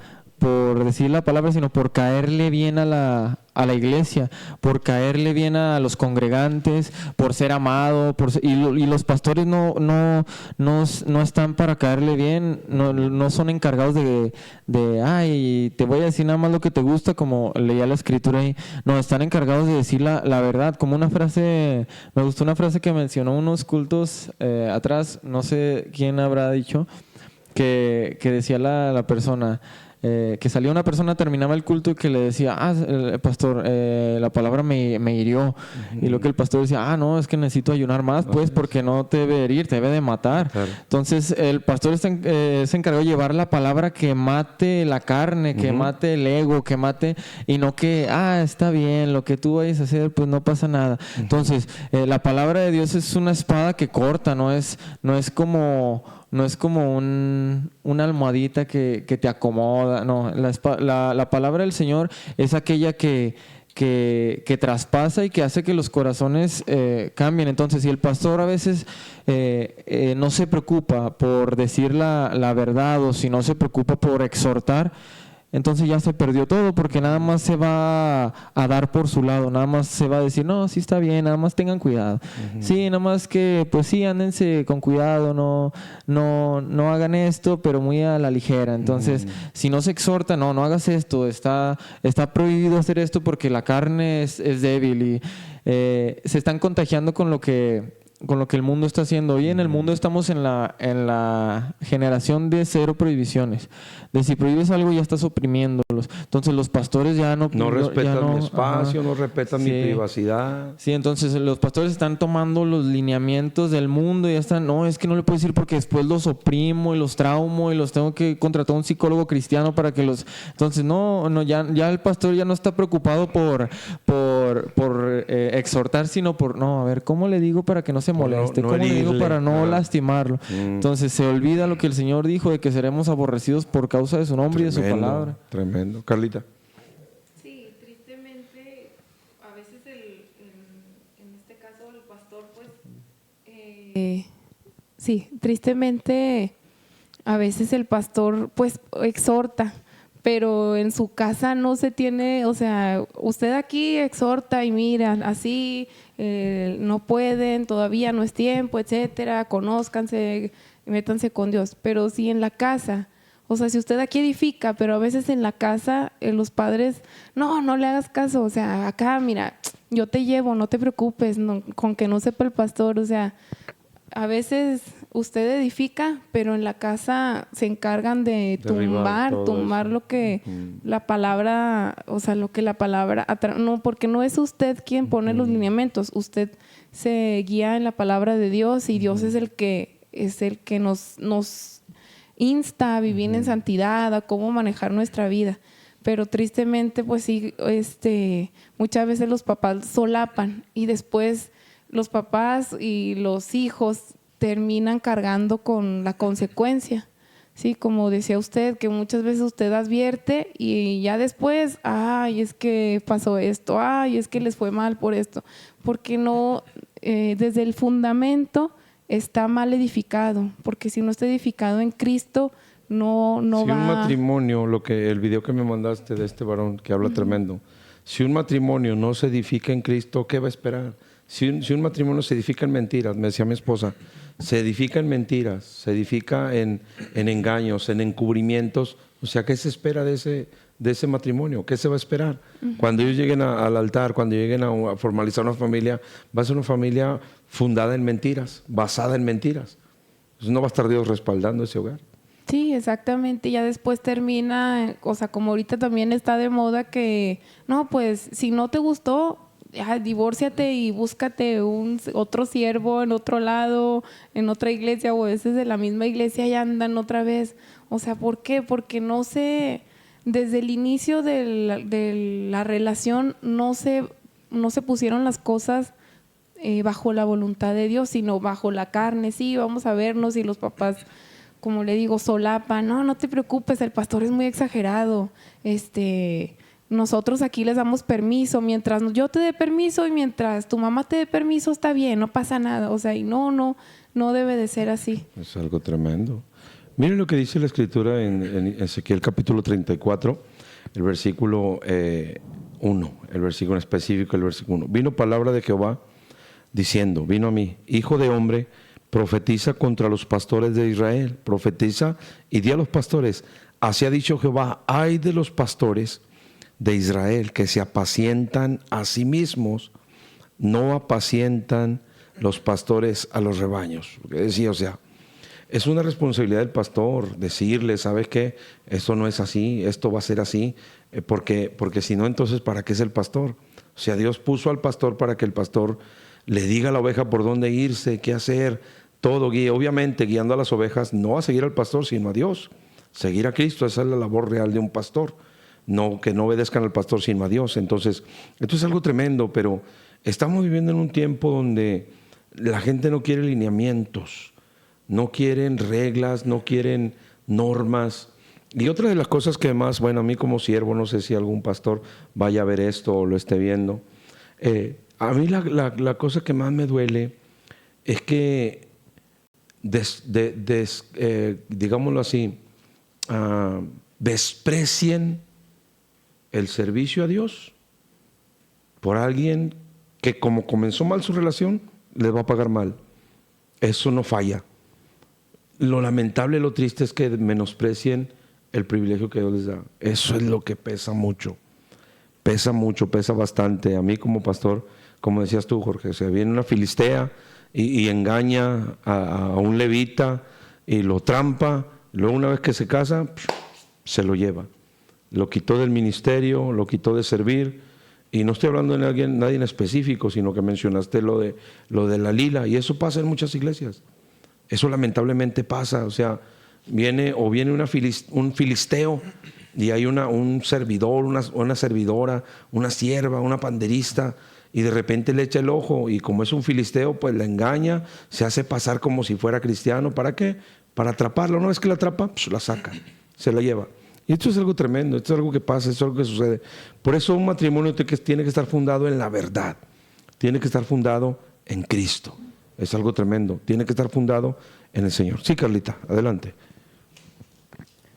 decir la palabra, sino por caerle bien a la iglesia, por caerle bien a los congregantes, por ser amado, y los pastores no están para caerle bien, no son encargados de ay, te voy a decir nada más lo que te gusta, como leía la escritura ahí. No, están encargados de decir la verdad, como una frase, me gustó una frase que mencionó unos cultos atrás, no sé quién habrá dicho, que decía la persona, que salía una persona, terminaba el culto y que le decía, pastor, la palabra me hirió. Uh-huh. Y lo que el pastor decía, no, es que necesito ayunar más, pues, porque no te debe herir, te debe de matar. Claro. Entonces, el pastor se encargó de llevar la palabra que mate la carne, que mate el ego, que mate, y no que, está bien, lo que tú vayas a hacer, pues no pasa nada. Entonces, la palabra de Dios es una espada que corta, no es como una almohadita que te acomoda. No, la palabra del Señor es aquella que traspasa y que hace que los corazones cambien. Entonces, si el pastor a veces no se preocupa por decir la verdad, o si no se preocupa por exhortar, entonces ya se perdió todo, porque nada más se va a dar por su lado, nada más se va a decir, no, sí está bien, nada más tengan cuidado. Uh-huh. Sí, nada más que, pues sí, ándense con cuidado, no hagan esto, pero muy a la ligera. Entonces, si no se exhorta, no hagas esto, está prohibido hacer esto porque la carne es débil, y se están contagiando con lo que el mundo está haciendo. Hoy en el mundo estamos en la generación de cero prohibiciones. De si prohíbes algo, ya estás oprimiéndolos. Entonces los pastores ya no respetan mi espacio, no respetan mi privacidad. Sí, entonces los pastores están tomando los lineamientos del mundo y ya están, no, es que no le puedo decir porque después los oprimo y los traumo y los tengo que contratar a un psicólogo cristiano para que los... Entonces ya el pastor ya no está preocupado por exhortar, sino a ver, ¿cómo le digo para que no se moleste? ¿Cómo le digo para no lastimarlo? Entonces se olvida lo que el Señor dijo, de que seremos aborrecidos por causa de su nombre y de su palabra. Tremendo. Carlita. Sí, tristemente, a veces en este caso el pastor, pues, sí, tristemente, a veces el pastor, pues, exhorta, pero en su casa no se tiene, o sea, usted aquí exhorta y mira, así no pueden, todavía no es tiempo, etcétera, conózcanse, métanse con Dios. Pero si en la casa, o sea, si usted aquí edifica, pero a veces en la casa los padres, no le hagas caso, o sea, acá, mira, yo te llevo, no te preocupes, con que no sepa el pastor, o sea, a veces usted edifica, pero en la casa se encargan de tumbar lo que la palabra, o sea, lo que la palabra, no, porque no es usted quien pone los lineamientos, usted se guía en la palabra de Dios y Dios es el que nos insta a vivir en santidad, a cómo manejar nuestra vida. Pero tristemente, pues sí, muchas veces los papás solapan y después los papás y los hijos terminan cargando con la consecuencia. Sí, como decía usted, que muchas veces usted advierte y ya después, es que pasó esto, es que les fue mal por esto. Porque no, desde el fundamento está mal edificado, porque si no está edificado en Cristo, no si va... Si un matrimonio, el video que me mandaste de este varón que habla tremendo, si un matrimonio no se edifica en Cristo, ¿qué va a esperar? Si un matrimonio se edifica en mentiras, me decía mi esposa, se edifica en mentiras, se edifica en engaños, en encubrimientos, o sea, ¿qué se espera de ese matrimonio? ¿Qué se va a esperar? Cuando ellos lleguen al altar, cuando lleguen a formalizar una familia, va a ser una familia fundada en mentiras, basada en mentiras. Entonces no va a estar Dios respaldando ese hogar. Sí, exactamente. Ya después termina, o sea, como ahorita también está de moda que, no, pues, si no te gustó, divórciate y búscate otro siervo en otro lado, en otra iglesia, o a veces de la misma iglesia y andan otra vez. O sea, ¿por qué? Porque desde el inicio de la relación no se pusieron las cosas bajo la voluntad de Dios, sino bajo la carne. Sí, vamos a vernos, y los papás, como le digo, solapan. No te preocupes, el pastor es muy exagerado. Nosotros aquí les damos permiso, mientras yo te dé permiso y mientras tu mamá te dé permiso, está bien, no pasa nada. O sea, y no debe de ser así. Es algo tremendo. Miren lo que dice la Escritura en Ezequiel capítulo 34, el versículo 1, el versículo en específico, el versículo 1. Vino palabra de Jehová diciendo, vino a mí, hijo de hombre, profetiza contra los pastores de Israel, profetiza y di a los pastores, así ha dicho Jehová, ay de los pastores de Israel que se apacientan a sí mismos, no apacientan los pastores a los rebaños. Porque decía, o sea, es una responsabilidad del pastor decirle, ¿sabes qué? Esto no es así, esto va a ser así, porque si no, entonces, ¿para qué es el pastor? O sea, Dios puso al pastor para que el pastor le diga a la oveja por dónde irse, qué hacer, todo, guía. Obviamente, guiando a las ovejas, no a seguir al pastor, sino a Dios. Seguir a Cristo, esa es la labor real de un pastor. No, que no obedezcan al pastor sino a Dios. Entonces, esto es algo tremendo, pero estamos viviendo en un tiempo donde la gente no quiere lineamientos, no quieren reglas, no quieren normas. Y otra de las cosas que más, bueno, a mí como siervo, no sé si algún pastor vaya a ver esto o lo esté viendo, a mí la cosa que más me duele es que, digámoslo así, desprecien el servicio a Dios por alguien que, como comenzó mal su relación, les va a pagar mal. Eso no falla. Lo lamentable, lo triste es que menosprecien el privilegio que Dios les da. Eso es lo que pesa mucho. Pesa mucho, pesa bastante. A mí como pastor, como decías tú, Jorge, se viene una filistea y engaña a un levita y lo trampa. Luego, una vez que se casa, se lo lleva. Lo quitó del ministerio, lo quitó de servir. Y no estoy hablando de nadie en específico, sino que mencionaste lo de la Lila. Y eso pasa en muchas iglesias. Eso lamentablemente pasa. O sea, viene un filisteo y hay un servidor, una servidora, una sierva, una panderista, y de repente le echa el ojo, y como es un filisteo, pues la engaña, se hace pasar como si fuera cristiano. ¿Para qué? Para atraparla. Una vez que la atrapa, pues la saca, se la lleva. Y esto es algo tremendo, esto es algo que pasa, esto es algo que sucede. Por eso un matrimonio tiene que estar fundado en la verdad, tiene que estar fundado en Cristo. Es algo tremendo, tiene que estar fundado en el Señor. Sí, Carlita, adelante.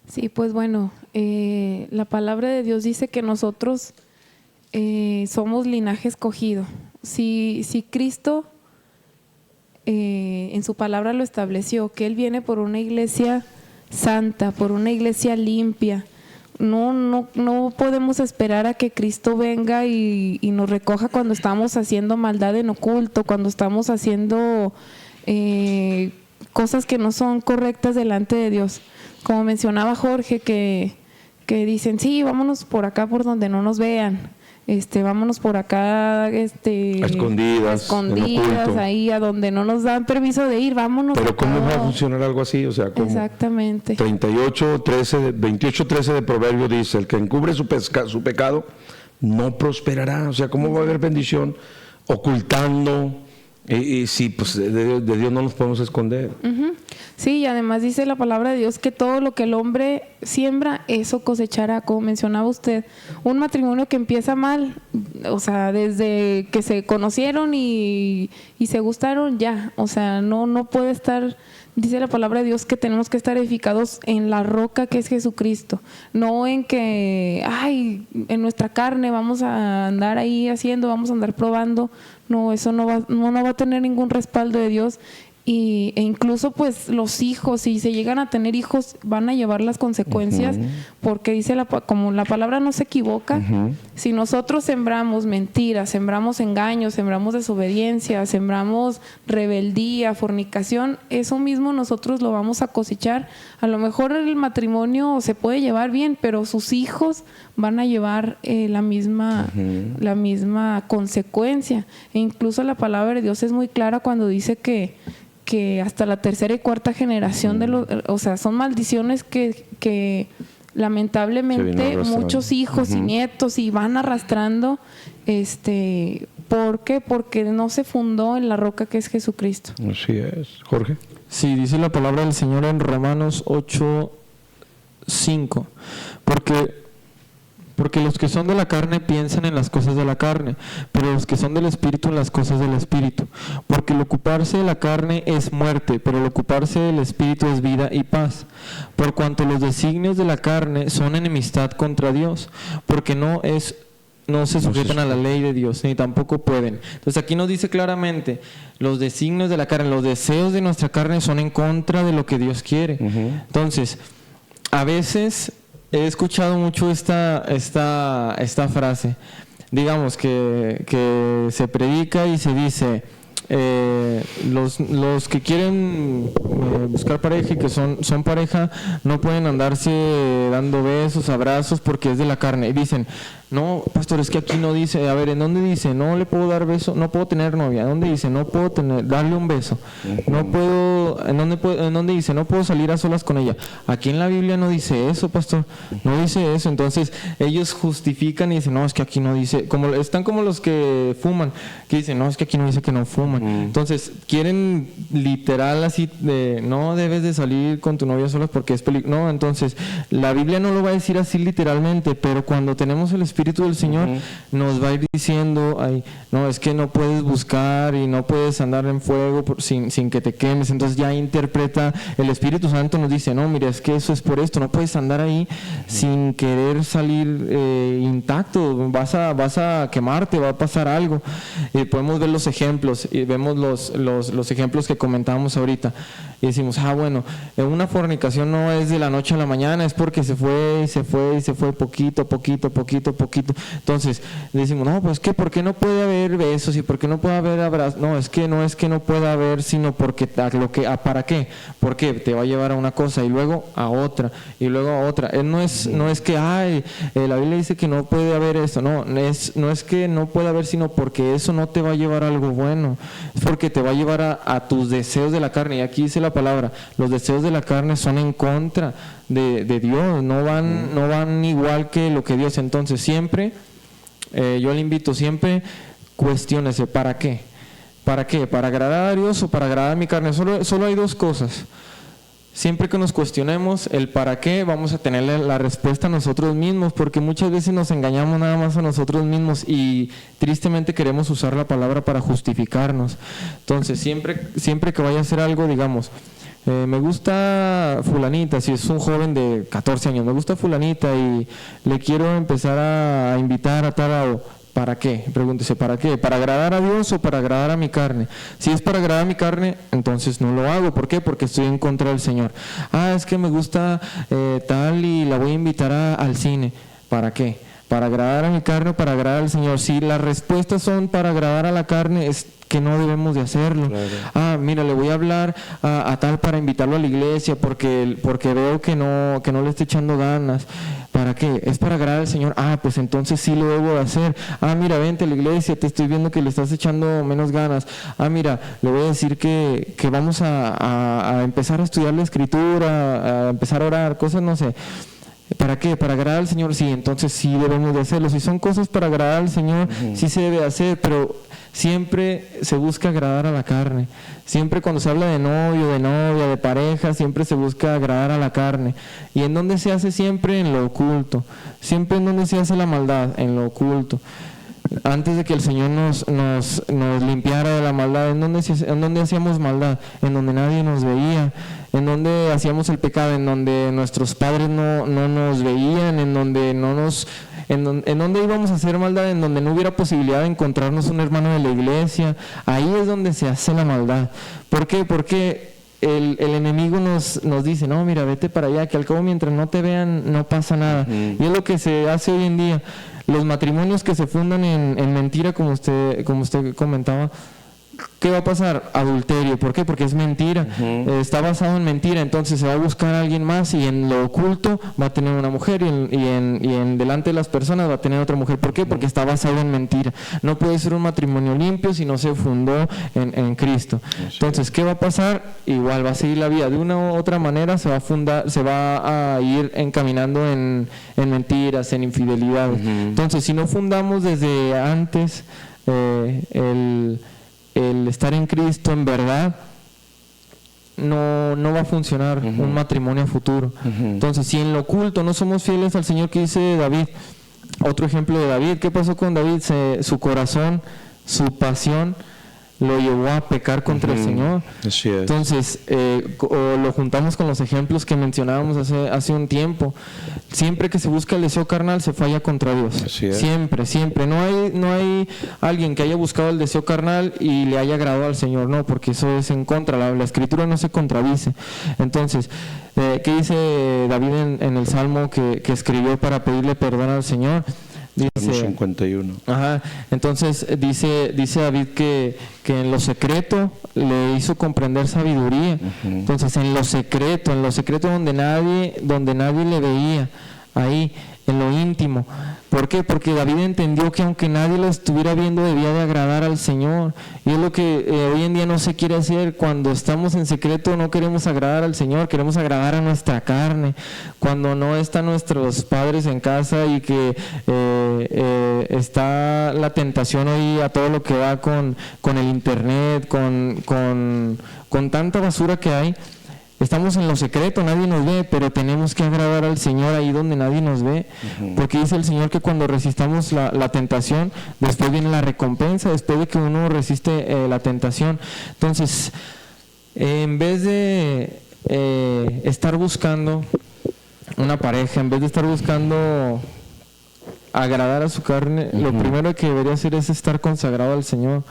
Sí, pues bueno, la palabra de Dios dice que nosotros somos linaje escogido. Si Cristo en su palabra lo estableció, que Él viene por una iglesia santa, por una iglesia limpia. No podemos esperar a que Cristo venga y nos recoja cuando estamos haciendo maldad en oculto, cuando estamos haciendo cosas que no son correctas delante de Dios. Como mencionaba Jorge, que dicen, sí, vámonos por acá por donde no nos vean. Vámonos por acá, escondidas, ahí a donde no nos dan permiso de ir, vámonos. Pero ¿cómo va a funcionar algo así? O sea, ¿cómo? Exactamente. 28:13 de Proverbio dice, el que encubre su pecado no prosperará. O sea, ¿cómo va a haber bendición ocultando? Y sí, pues de Dios no nos podemos esconder. Uh-huh. Sí, y además dice la palabra de Dios que todo lo que el hombre siembra, eso cosechará. Como mencionaba usted, un matrimonio que empieza mal, o sea, desde que se conocieron y se gustaron, ya, o sea, no puede estar. Dice la palabra de Dios que tenemos que estar edificados en la roca que es Jesucristo, no en que, en nuestra carne vamos a andar ahí haciendo, vamos a andar probando. No, eso no va a tener ningún respaldo de Dios. E incluso pues los hijos, si se llegan a tener hijos, van a llevar las consecuencias, uh-huh, porque dice como la palabra no se equivoca, uh-huh, si nosotros sembramos mentiras, sembramos engaños, sembramos desobediencia, sembramos rebeldía, fornicación, eso mismo nosotros lo vamos a cosechar. A lo mejor el matrimonio se puede llevar bien, pero sus hijos van a llevar la misma consecuencia. E incluso la palabra de Dios es muy clara cuando dice que hasta la tercera y cuarta generación o sea, son maldiciones que lamentablemente muchos hijos, uh-huh, y nietos y van arrastrando ¿Por qué? Porque no se fundó en la roca que es Jesucristo. Así es. Jorge. Sí, dice la palabra del Señor en Romanos 8:5. Porque los que son de la carne piensan en las cosas de la carne, pero los que son del Espíritu en las cosas del Espíritu. Porque el ocuparse de la carne es muerte, pero el ocuparse del Espíritu es vida y paz. Por cuanto los designios de la carne son enemistad contra Dios, porque no se sujetan a la ley de Dios, ni tampoco pueden. Entonces aquí nos dice claramente, los designios de la carne, los deseos de nuestra carne son en contra de lo que Dios quiere. Entonces, a veces he escuchado mucho esta frase, digamos que se predica y se dice, los que quieren buscar pareja y que son pareja no pueden andarse dando besos, abrazos porque es de la carne. Y dicen, no, pastor, es que aquí no dice, a ver, ¿en dónde dice? No le puedo dar beso, no puedo tener novia. ¿En dónde dice? No puedo darle un beso. No puedo, ¿en dónde dice? No puedo salir a solas con ella. Aquí en la Biblia no dice eso, pastor. No dice eso. Entonces, ellos justifican y dicen, no, es que aquí no dice. Están como los que fuman, que dicen, no, es que aquí no dice que no fuman. Entonces, quieren literal así de, no debes de salir con tu novia solas porque es peligro. No, entonces, la Biblia no lo va a decir así literalmente, pero cuando tenemos el Espíritu del Señor, nos va a ir diciendo, ay, no, es que no puedes buscar y no puedes andar en fuego sin que te quemes. Entonces ya interpreta, el Espíritu Santo nos dice, no, mira, es que eso es por esto, no puedes andar ahí sin querer salir intacto, vas a quemarte, va a pasar algo. Podemos ver los ejemplos, y vemos los ejemplos que comentábamos ahorita, y decimos, bueno, una fornicación no es de la noche a la mañana, es porque se fue poquito. Entonces decimos, no, pues que ¿por qué no puede haber besos y por qué no puede haber abrazos? No es que no pueda haber, sino porque ¿para qué? Porque te va a llevar a una cosa y luego a otra y luego a otra. No es que la Biblia dice que no puede haber esto, no es que no pueda haber, sino porque eso no te va a llevar a algo bueno, es porque te va a llevar a tus deseos de la carne. Y aquí dice la palabra, los deseos de la carne son en contra de Dios, no van igual que lo que Dios. Entonces siempre, yo le invito, siempre cuestiónese, ¿para qué? ¿Para qué? ¿Para agradar a Dios o para agradar a mi carne? Solo hay dos cosas. Siempre que nos cuestionemos el para qué, vamos a tener la respuesta a nosotros mismos, porque muchas veces nos engañamos nada más a nosotros mismos y tristemente queremos usar la palabra para justificarnos. Entonces siempre que vaya a hacer algo, digamos, me gusta fulanita, si es un joven de 14 años, me gusta fulanita y le quiero empezar a invitar a tal lado. ¿Para qué? Pregúntese, ¿para qué? ¿Para agradar a Dios o para agradar a mi carne? Si es para agradar a mi carne, entonces no lo hago. ¿Por qué? Porque estoy en contra del Señor. Es que me gusta tal y la voy a invitar al cine. ¿Para qué? ¿Para agradar a mi carne o para agradar al Señor? Si las respuestas son para agradar a la carne, es que no debemos de hacerlo. Claro. Mira, le voy a hablar a tal para invitarlo a la iglesia porque veo que no le esté echando ganas. ¿Para qué? ¿Es para agradar al Señor? Pues entonces sí lo debo de hacer. Mira, vente a la iglesia, te estoy viendo que le estás echando menos ganas. Mira, le voy a decir que vamos a empezar a estudiar la Escritura, a empezar a orar, cosas, no sé. ¿Para qué? ¿Para agradar al Señor? Sí, entonces sí debemos de hacerlo. Si son cosas para agradar al Señor, sí se debe hacer, pero siempre se busca agradar a la carne. Siempre cuando se habla de novio, de novia, de pareja, siempre se busca agradar a la carne. ¿Y en dónde se hace? Siempre en lo oculto. Siempre en donde se hace la maldad, en lo oculto. Antes de que el Señor nos limpiara de la maldad, ¿en dónde hacíamos maldad? En donde nadie nos veía, en donde hacíamos el pecado, en donde nuestros padres no nos veían, en donde íbamos a hacer maldad, en donde no hubiera posibilidad de encontrarnos un hermano de la iglesia. Ahí es donde se hace la maldad. ¿Por qué? Porque el enemigo nos dice, no, mira, vete para allá, que al cabo mientras no te vean no pasa nada. Y es lo que se hace hoy en día. Los matrimonios que se fundan en mentira, como usted comentaba, ¿qué va a pasar? Adulterio. ¿Por qué? Porque es mentira. Está basado en mentira. Entonces se va a buscar a alguien más y en lo oculto va a tener una mujer y en delante de las personas va a tener otra mujer. ¿Por qué? Porque está basado en mentira. No puede ser un matrimonio limpio si no se fundó en Cristo. Entonces, ¿qué va a pasar? Igual va a seguir la vida. De una u otra manera se va a ir encaminando en mentiras, en infidelidades. Entonces, si no fundamos desde antes el estar en Cristo en verdad, no va a funcionar un matrimonio futuro. Entonces, si en lo oculto no somos fieles al Señor, que dice David, otro ejemplo de David, ¿qué pasó con David? Su corazón, su pasión lo llevó a pecar contra el Señor. Así es. Entonces, lo juntamos con los ejemplos que mencionábamos hace un tiempo. Siempre que se busca el deseo carnal, se falla contra Dios. Así es. Siempre. No hay alguien que haya buscado el deseo carnal y le haya agradado al Señor, no, porque eso es en contra. La Escritura no se contradice. Entonces, ¿qué dice David en el Salmo que escribió para pedirle perdón al Señor? Dice, 51. Entonces dice David que en lo secreto le hizo comprender sabiduría. Entonces en lo secreto donde nadie le veía, ahí en lo íntimo. ¿Por qué? Porque David entendió que aunque nadie lo estuviera viendo, debía de agradar al Señor. Y es lo que hoy en día no se quiere hacer. Cuando estamos en secreto no queremos agradar al Señor, queremos agradar a nuestra carne. Cuando no están nuestros padres en casa y que está la tentación hoy a todo lo que va con el internet, con tanta basura que hay. Estamos en lo secreto, nadie nos ve, pero tenemos que agradar al Señor ahí donde nadie nos ve, porque dice el Señor que cuando resistamos la tentación, después viene la recompensa, después de que uno resiste la tentación. Entonces, en vez de estar buscando una pareja, en vez de estar buscando agradar a su carne, lo primero que debería hacer es estar consagrado al Señor.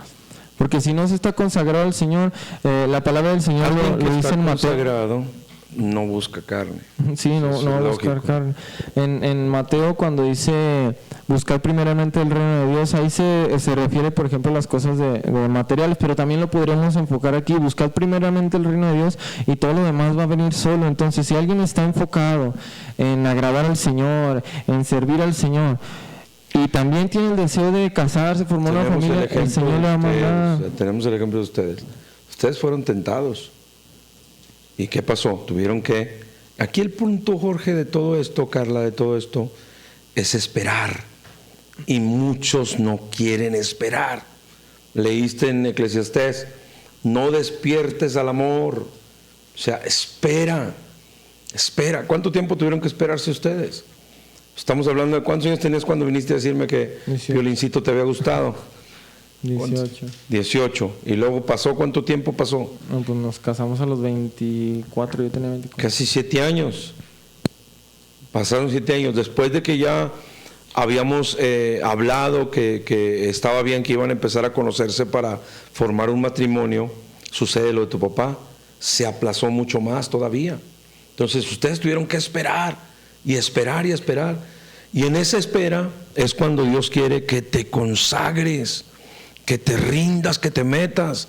Porque si no se está consagrado al Señor, la palabra del Señor lo dice en Mateo. Consagrado no busca carne. Sí, no va a buscar carne. En Mateo, cuando dice buscar primeramente el reino de Dios, ahí se refiere, por ejemplo, a las cosas de materiales, pero también lo podríamos enfocar aquí, buscar primeramente el reino de Dios y todo lo demás va a venir solo. Entonces, si alguien está enfocado en agradar al Señor, en servir al Señor, y también tiene el deseo de casarse, formar una familia, el Señor le va a mandar. Tenemos el ejemplo de ustedes. Ustedes fueron tentados. ¿Y qué pasó? Tuvieron que... Aquí el punto, Jorge, de todo esto, Carla, de todo esto, es esperar. Y muchos no quieren esperar. Leíste en Eclesiastés, no despiertes al amor. O sea, espera. ¿Cuánto tiempo tuvieron que esperarse ustedes? Estamos hablando de cuántos años tenías cuando viniste a decirme que 18. Violincito te había gustado. 18. 18. ¿Y luego pasó? ¿Cuánto tiempo pasó? No, pues nos casamos a los 24, yo tenía 24. Casi 7 años. Pasaron 7 años. Después de que ya habíamos hablado que estaba bien, que iban a empezar a conocerse para formar un matrimonio, sucede lo de tu papá. Se aplazó mucho más todavía. Entonces ustedes tuvieron que esperar. Y esperar y esperar. Y en esa espera es cuando Dios quiere que te consagres, que te rindas, que te metas.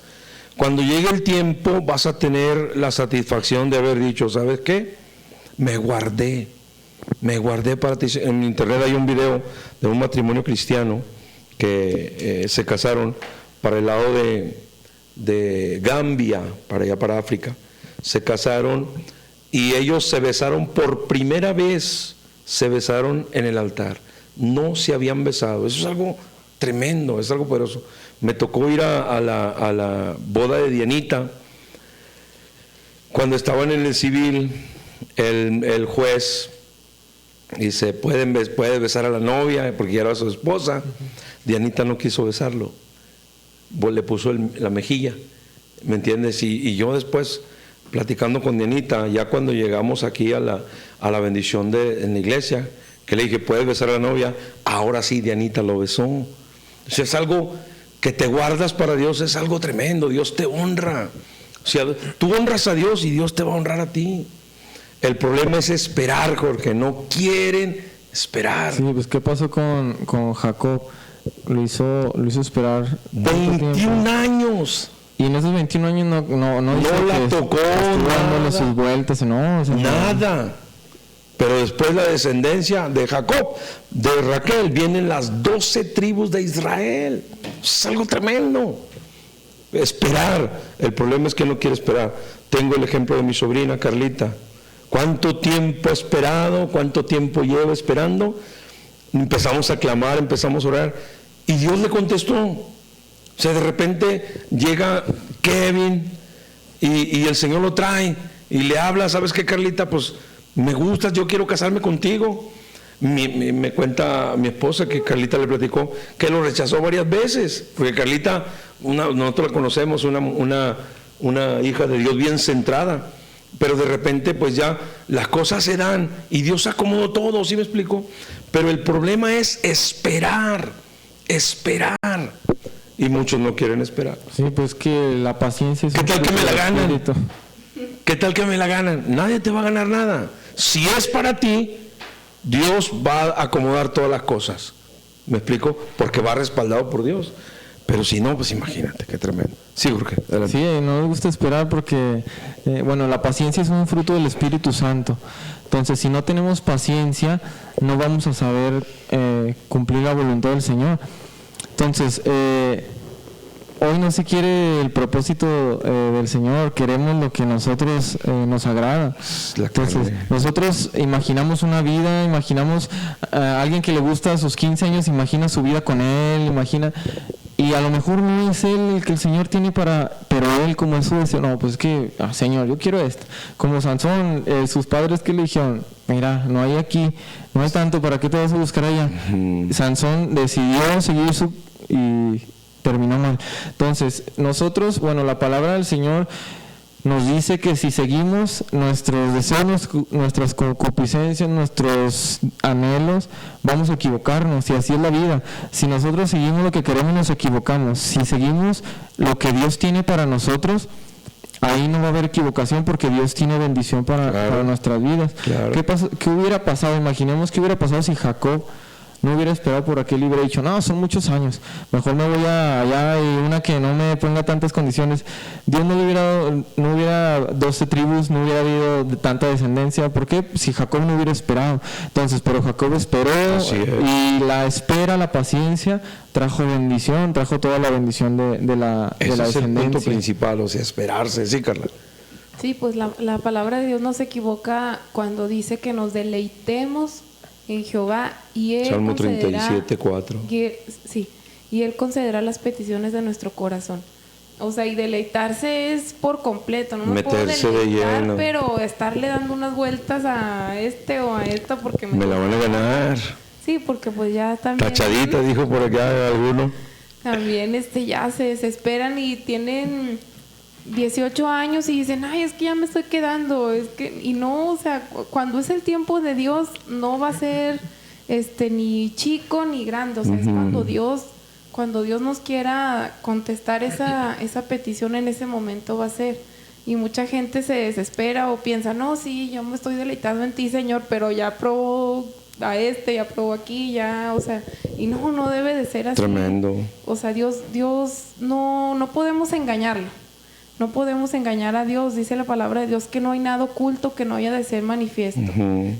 Cuando llegue el tiempo vas a tener la satisfacción de haber dicho, ¿sabes qué? Me guardé para ti. En internet hay un video de un matrimonio cristiano que se casaron para el lado de Gambia, para allá para África. Se casaron y ellos se besaron por primera vez, se besaron en el altar. No se habían besado. Eso es algo tremendo, es algo poderoso. Me tocó ir a la boda de Dianita. Cuando estaban en el civil, el juez dice, puede besar a la novia porque ya era su esposa. Dianita no quiso besarlo. Le puso la mejilla, ¿me entiendes? Y yo después... platicando con Dianita, ya cuando llegamos aquí a la bendición en la iglesia, que le dije, ¿puedes besar a la novia? Ahora sí, Dianita lo besó. O sea, es algo que te guardas para Dios, es algo tremendo. Dios te honra. O sea, tú honras a Dios y Dios te va a honrar a ti. El problema es esperar, Jorge. No quieren esperar. Sí, pues ¿qué pasó con Jacob? Lo hizo esperar 21 años. Y en esos 21 años no la tocó, dándole sus vueltas, no, o sea, nada. Pero después la descendencia de Jacob, de Raquel, vienen las 12 tribus de Israel. Es algo tremendo. Esperar. El problema es que no quiere esperar. Tengo el ejemplo de mi sobrina Carlita. ¿Cuánto tiempo ha esperado? ¿Cuánto tiempo lleva esperando? Empezamos a clamar, empezamos a orar. Y Dios le contestó. O sea, de repente llega Kevin y el Señor lo trae y le habla, ¿sabes qué, Carlita? Pues me gustas, yo quiero casarme contigo. Me cuenta mi esposa que Carlita le platicó que lo rechazó varias veces, porque Carlita, nosotros la conocemos, una hija de Dios bien centrada, pero de repente pues ya las cosas se dan y Dios acomodó todo, ¿sí me explico? Pero el problema es esperar, y muchos no quieren esperar. Sí, pues que la paciencia es... ¿Qué tal que me la ganan? ¿Qué tal que me la ganan? Nadie te va a ganar nada. Si es para ti, Dios va a acomodar todas las cosas. ¿Me explico? Porque va respaldado por Dios. Pero si no, pues imagínate, qué tremendo. Sí, Jorge, adelante. Sí, no nos gusta esperar porque, la paciencia es un fruto del Espíritu Santo. Entonces, si no tenemos paciencia, no vamos a saber cumplir la voluntad del Señor. Entonces, hoy no se quiere el propósito del Señor, queremos lo que nosotros nos agrada. Entonces, nosotros imaginamos una vida, imaginamos a alguien que le gusta a sus 15 años, imagina su vida con él, y a lo mejor no es él el que el Señor tiene pero él como es su deseo, no, pues es que, Señor, yo quiero esto. Como Sansón, sus padres que le dijeron, mira, no hay aquí, no hay tanto, ¿para qué te vas a buscar allá? Sansón decidió seguir y terminó mal. Entonces, nosotros, la palabra del Señor nos dice que si seguimos nuestros deseos, nuestras concupiscencias, nuestros anhelos, vamos a equivocarnos, y así es la vida. Si nosotros seguimos lo que queremos, nos equivocamos. Si seguimos lo que Dios tiene para nosotros, ahí no va a haber equivocación, porque Dios tiene bendición para nuestras vidas. Claro. ¿Qué hubiera pasado? Imaginemos qué hubiera pasado si Jacob no hubiera esperado por aquel y hubiera dicho, no, son muchos años, mejor me voy allá y una que no me ponga tantas condiciones. Dios no hubiera 12 tribus, no hubiera habido tanta descendencia. ¿Por qué? Si Jacob no hubiera esperado. Entonces, pero Jacob esperó, y la espera, la paciencia, trajo bendición, trajo toda la bendición de la descendencia. Ese es el punto principal, o sea, esperarse. Sí, Carla. Sí, pues la palabra de Dios no se equivoca cuando dice que nos deleitemos en Jehová, y Él Salmo concederá, 37:4. y Él concederá las peticiones de nuestro corazón. O sea, y deleitarse es por completo, no me puedo deleitar, pero estarle dando unas vueltas a este o a esta porque me la van a ganar. Sí, porque pues ya también tachadita, dijo por acá alguno. También ya se desesperan y tienen 18 años y dicen, ay, es que ya me estoy quedando, y no, o sea, cuando es el tiempo de Dios no va a ser ni chico ni grande, o sea, es cuando Dios nos quiera contestar esa petición, en ese momento va a ser. Y mucha gente se desespera o piensa, no, sí, yo me estoy deleitando en ti, Señor, pero ya probó ya probó aquí, ya, o sea, y no debe de ser así. Tremendo. O sea, Dios no podemos engañarlo. No podemos engañar a Dios. Dice la palabra de Dios que no hay nada oculto que no haya de ser manifiesto.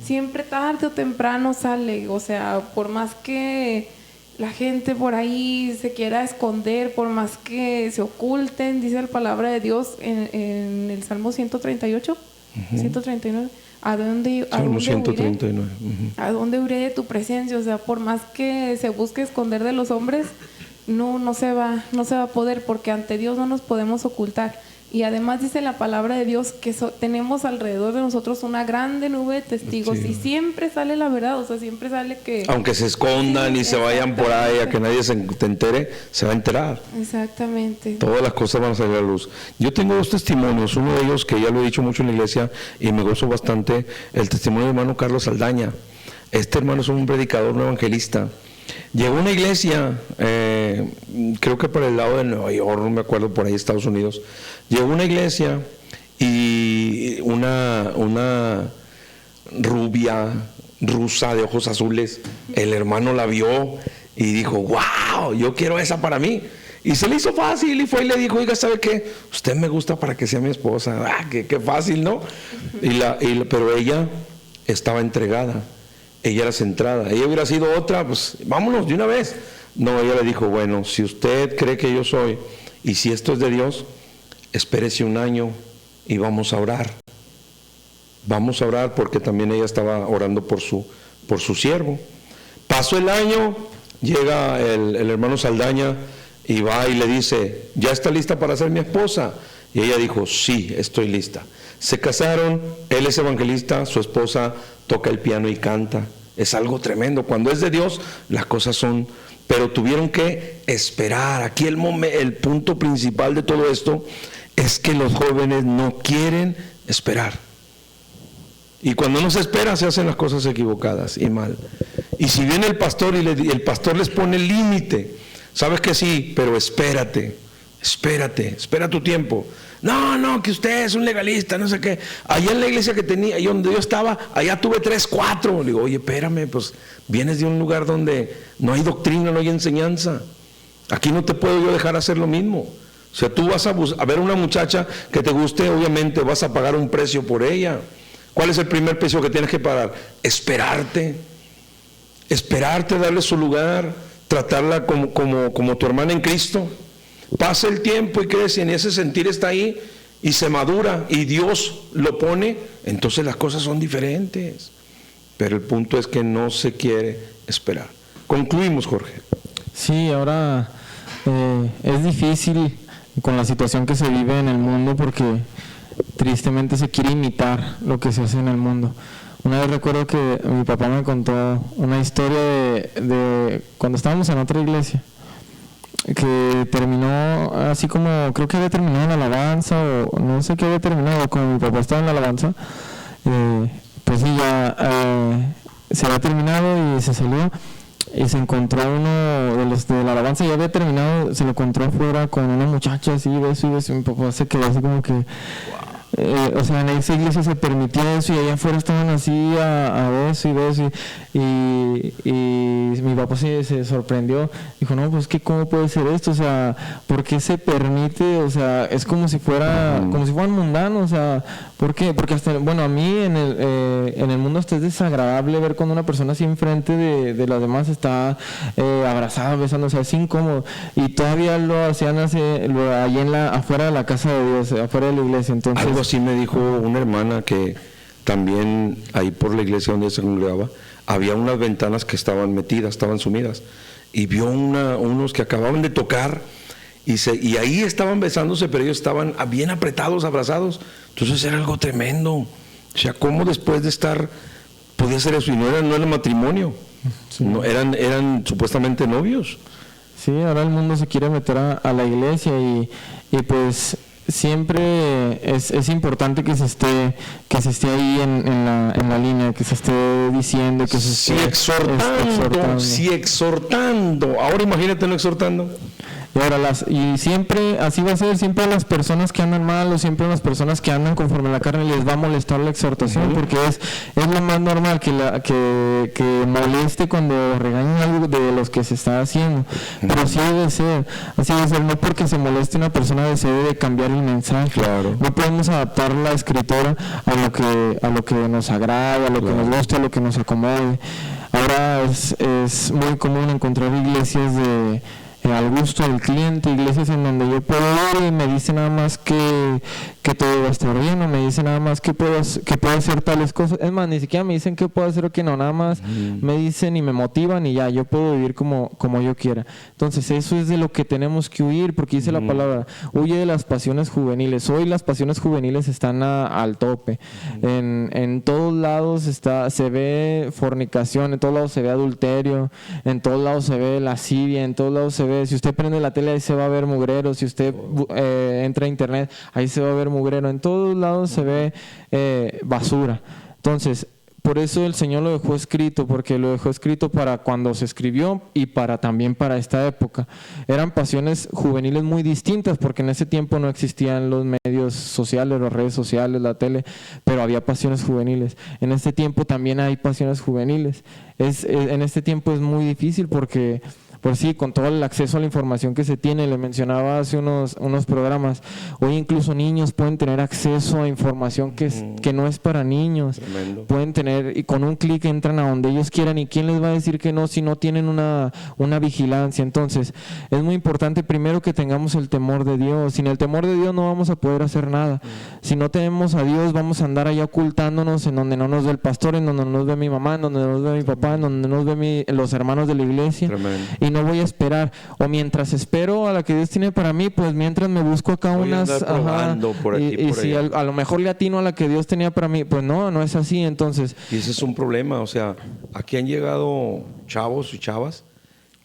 Siempre tarde o temprano sale. O sea, por más que la gente por ahí se quiera esconder, por más que se oculten, dice la palabra de Dios en el Salmo 138, 139. ¿A dónde Salmo 139. ¿A dónde huiré de tu presencia? O sea, por más que se busque esconder de los hombres, no se va a poder, porque ante Dios no nos podemos ocultar. Y además dice la palabra de Dios que tenemos alrededor de nosotros una grande nube de testigos, y siempre sale la verdad, o sea, siempre sale que... Aunque se escondan y se vayan por ahí a que nadie se te entere, se va a enterar. Exactamente. Todas las cosas van a salir a la luz. Yo tengo 2 testimonios, uno de ellos que ya lo he dicho mucho en la iglesia y me gozo bastante, el testimonio del hermano Carlos Saldaña. Este hermano es un predicador, un evangelista. Llegó a una iglesia, creo que por el lado de Nueva York, no me acuerdo, por ahí Estados Unidos. Llegó a una iglesia y una rubia, rusa, de ojos azules, el hermano la vio y dijo, wow, yo quiero esa para mí. Y se le hizo fácil y fue y le dijo, oiga, ¿sabe qué? Usted me gusta para que sea mi esposa. Qué fácil, ¿no? Pero ella estaba entregada. Ella era centrada. Ella hubiera sido otra, pues vámonos de una vez. No, ella le dijo, bueno, si usted cree que yo soy, y si esto es de Dios, espérese 1 año y vamos a orar. Vamos a orar, porque también ella estaba orando por su siervo. Pasó el año, llega el hermano Saldaña y va y le dice, ¿ya está lista para ser mi esposa? Y ella dijo, sí, estoy lista. Se casaron, él es evangelista, su esposa toca el piano y canta. Es algo tremendo. Cuando es de Dios, las cosas son... Pero tuvieron que esperar. Aquí el punto principal de todo esto es que los jóvenes no quieren esperar. Y cuando no se espera, se hacen las cosas equivocadas y mal. Y si viene el pastor y el pastor les pone el límite, sabes que sí, pero espérate, espera tu tiempo. No, que usted es un legalista, no sé qué. Allá en la iglesia que tenía, ahí donde yo estaba, allá tuve 3, 4. Le digo, oye, espérame, pues vienes de un lugar donde no hay doctrina, no hay enseñanza. Aquí no te puedo yo dejar hacer lo mismo. O sea, tú vas a ver una muchacha que te guste, obviamente vas a pagar un precio por ella. ¿Cuál es el primer precio que tienes que pagar? Esperarte, darle su lugar, tratarla como tu hermana en Cristo. Pasa el tiempo y crece, y en ese sentir está ahí y se madura y Dios lo pone, entonces las cosas son diferentes. Pero el punto es que no se quiere esperar. Concluimos, Jorge. Sí, ahora es difícil con la situación que se vive en el mundo porque tristemente se quiere imitar lo que se hace en el mundo. Una vez recuerdo que mi papá me contó una historia de cuando estábamos en otra iglesia, que terminó así como, creo que había terminado en la alabanza o no sé qué había terminado, como mi papá estaba en la alabanza, pues sí, ya se había terminado y se salió y se encontró uno de los de la alabanza, ya había terminado, se lo encontró afuera con una muchacha así, beso, y mi papá se quedó así como que... o sea, en esa iglesia se permitía eso y allá afuera estaban así a beso y mi papá se sorprendió, dijo, no, pues que cómo puede ser esto, o sea, ¿por qué se permite? O sea, es como si fueran mundanos, o sea, ¿por qué? Porque hasta, bueno, a mí en el mundo hasta es desagradable ver cuando una persona así enfrente de las demás está abrazada, besando, o sea, es incómodo, y todavía lo hacían ahí afuera de la casa de Dios, afuera de la iglesia. Entonces, algo así me dijo una hermana que también ahí por la iglesia donde se congregaba había unas ventanas que estaban sumidas, y vio unos que acababan de tocar y ahí estaban besándose, pero ellos estaban bien apretados, abrazados. Entonces era algo tremendo. O sea, ¿cómo después de estar podía ser eso? Y no era matrimonio, sí. No, eran supuestamente novios. Sí, ahora el mundo se quiere meter a la iglesia y pues siempre es importante que se esté ahí en la línea, que se esté diciendo, que se esté exhortando. Ahora imagínate no exhortando. Y ahora y siempre así va a ser, siempre a las personas que andan mal o siempre a las personas que andan conforme a la carne les va a molestar la exhortación, porque es lo más normal que moleste cuando regañan algo de los que se está haciendo. Pero así debe ser, no porque se moleste una persona se debe cambiar el mensaje. Claro. No podemos adaptar la escritura a lo que nos agrada, a lo que nos guste, a lo que nos acomode. Ahora es muy común encontrar iglesias al gusto del cliente, iglesias en donde yo puedo ir y me dice nada más que todo va a estar bien, o me dice nada más que puedo hacer tales cosas. Es más, ni siquiera me dicen qué puedo hacer o qué no, nada más me dicen y me motivan y ya, yo puedo vivir como yo quiera. Entonces eso es de lo que tenemos que huir, porque dice la palabra, huye de las pasiones juveniles. Hoy las pasiones juveniles están al tope. En todos lados se ve fornicación, en todos lados se ve adulterio, en todos lados se ve lascivia, en todos lados se ve, si usted prende la tele ahí se va a ver mugrero, si usted entra a internet ahí se va a ver mugrero, en todos lados se ve basura. Entonces, por eso el Señor lo dejó escrito, porque lo dejó escrito para cuando se escribió y también para esta época. Eran pasiones juveniles muy distintas, porque en ese tiempo no existían los medios sociales, las redes sociales, la tele, pero había pasiones juveniles. En este tiempo también hay pasiones juveniles. En este tiempo es muy difícil porque por sí, con todo el acceso a la información que se tiene, le mencionaba hace unos programas, hoy incluso niños pueden tener acceso a información que no es para niños. Tremendo. Pueden tener, y con un clic entran a donde ellos quieran, y quién les va a decir que no si no tienen una vigilancia. Entonces es muy importante primero que tengamos el temor de Dios. Sin el temor de Dios no vamos a poder hacer nada. Si no tenemos a Dios, vamos a andar allá ocultándonos en donde no nos ve el pastor, en donde no nos ve mi mamá, en donde no nos ve mi papá, en donde no nos ve los hermanos de la iglesia. Tremendo. Y no voy a esperar, o mientras espero a la que Dios tiene para mí, pues mientras me busco acá Voy a unas, andar probando por aquí, y por si allá. a lo mejor le atino a la que Dios tenía para mí, pues no es así. Entonces Y ese es un problema, o sea, aquí han llegado chavos y chavas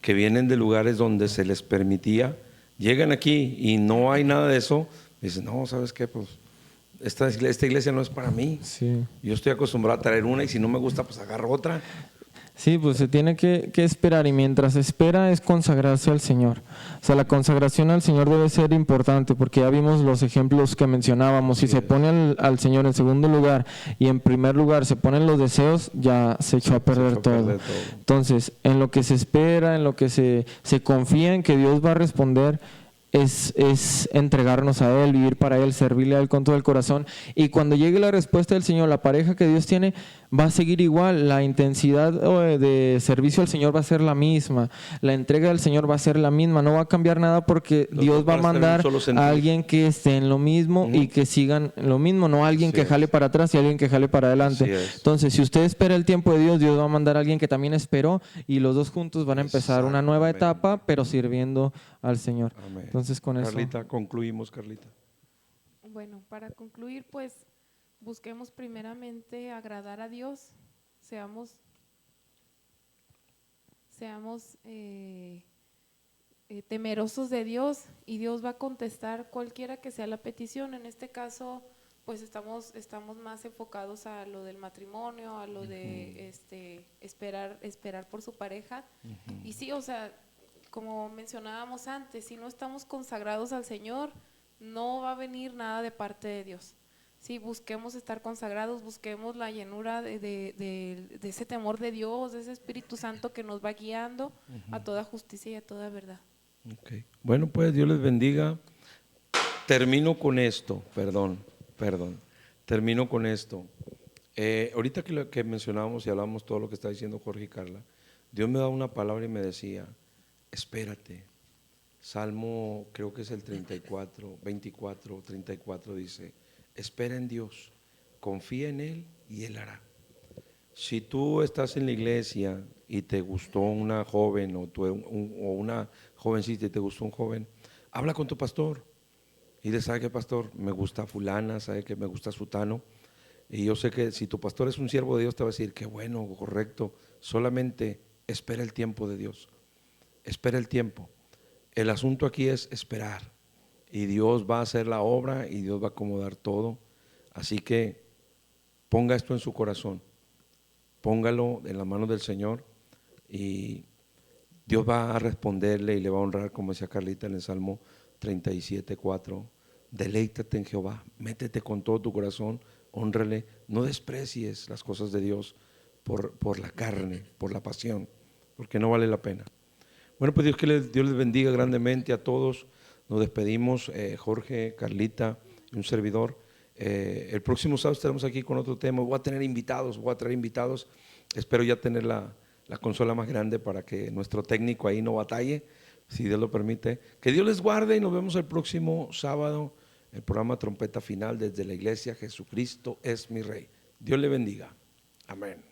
que vienen de lugares donde se les permitía, llegan aquí y no hay nada de eso, dicen, no, ¿sabes qué? Pues esta iglesia no es para mí. sí. Yo estoy acostumbrado a traer una y si no me gusta, pues agarro otra. Sí, pues se tiene que esperar, y mientras espera es consagrarse al Señor. O sea, la consagración al Señor debe ser importante, porque ya vimos los ejemplos que mencionábamos. Si se pone al Señor en segundo lugar y en primer lugar se ponen los deseos, ya se echó a perder todo. Entonces, en lo que se espera, en lo que se confía en que Dios va a responder, es entregarnos a Él, vivir para Él, servirle a Él con todo el corazón. Y cuando llegue la respuesta del Señor, la pareja que Dios tiene va a seguir igual. La intensidad de servicio al Señor va a ser la misma, la entrega del Señor va a ser la misma, no va a cambiar nada, porque Dios va a mandar a alguien que esté en lo mismo y que sigan lo mismo, no alguien que jale para atrás y alguien que jale para adelante. Entonces, si usted espera el tiempo de Dios, Dios va a mandar a alguien que también esperó, y los dos juntos van a empezar una nueva etapa, pero sirviendo al Señor. Amén. Entonces, con Carlita, concluimos, Carlita. Bueno, para concluir, pues busquemos primeramente agradar a Dios, seamos temerosos de Dios, y Dios va a contestar cualquiera que sea la petición. En este caso, pues estamos más enfocados a lo del matrimonio, a lo de esperar por su pareja. Y sí, o sea, como mencionábamos antes, si no estamos consagrados al Señor, no va a venir nada de parte de Dios. Sí, busquemos estar consagrados, busquemos la llenura de ese temor de Dios, de ese Espíritu Santo que nos va guiando a toda justicia y a toda verdad. Okay. Bueno, pues Dios les bendiga. Termino con esto, termino con esto. Ahorita que mencionábamos y hablábamos todo lo que está diciendo Jorge y Carla, Dios me da una palabra y me decía, espérate. Salmo, creo que es el 24 dice, espera en Dios, confía en Él y Él hará. Si tú estás en la iglesia y te gustó una joven o una jovencita y te gustó un joven, habla con tu pastor y le sabe que pastor, me gusta fulana, sabe que me gusta sutano, y yo sé que si tu pastor es un siervo de Dios te va a decir que bueno, correcto, solamente espera el tiempo de Dios, espera el tiempo. El asunto aquí es esperar, y Dios va a hacer la obra y Dios va a acomodar todo. Así que ponga esto en su corazón, póngalo en las manos del Señor, y Dios va a responderle y le va a honrar, como decía Carlita en el Salmo 37:4. Deleítate en Jehová, métete con todo tu corazón, hónrale, no desprecies las cosas de Dios por la carne, por la pasión, porque no vale la pena. Bueno, pues Dios les bendiga grandemente a todos. Nos despedimos, Jorge, Carlita y un servidor. El próximo sábado estaremos aquí con otro tema. Voy a traer invitados. Espero ya tener la consola más grande para que nuestro técnico ahí no batalle, si Dios lo permite. Que Dios les guarde y nos vemos el próximo sábado, el programa Trompeta Final desde la iglesia Jesucristo es mi Rey. Dios le bendiga. Amén.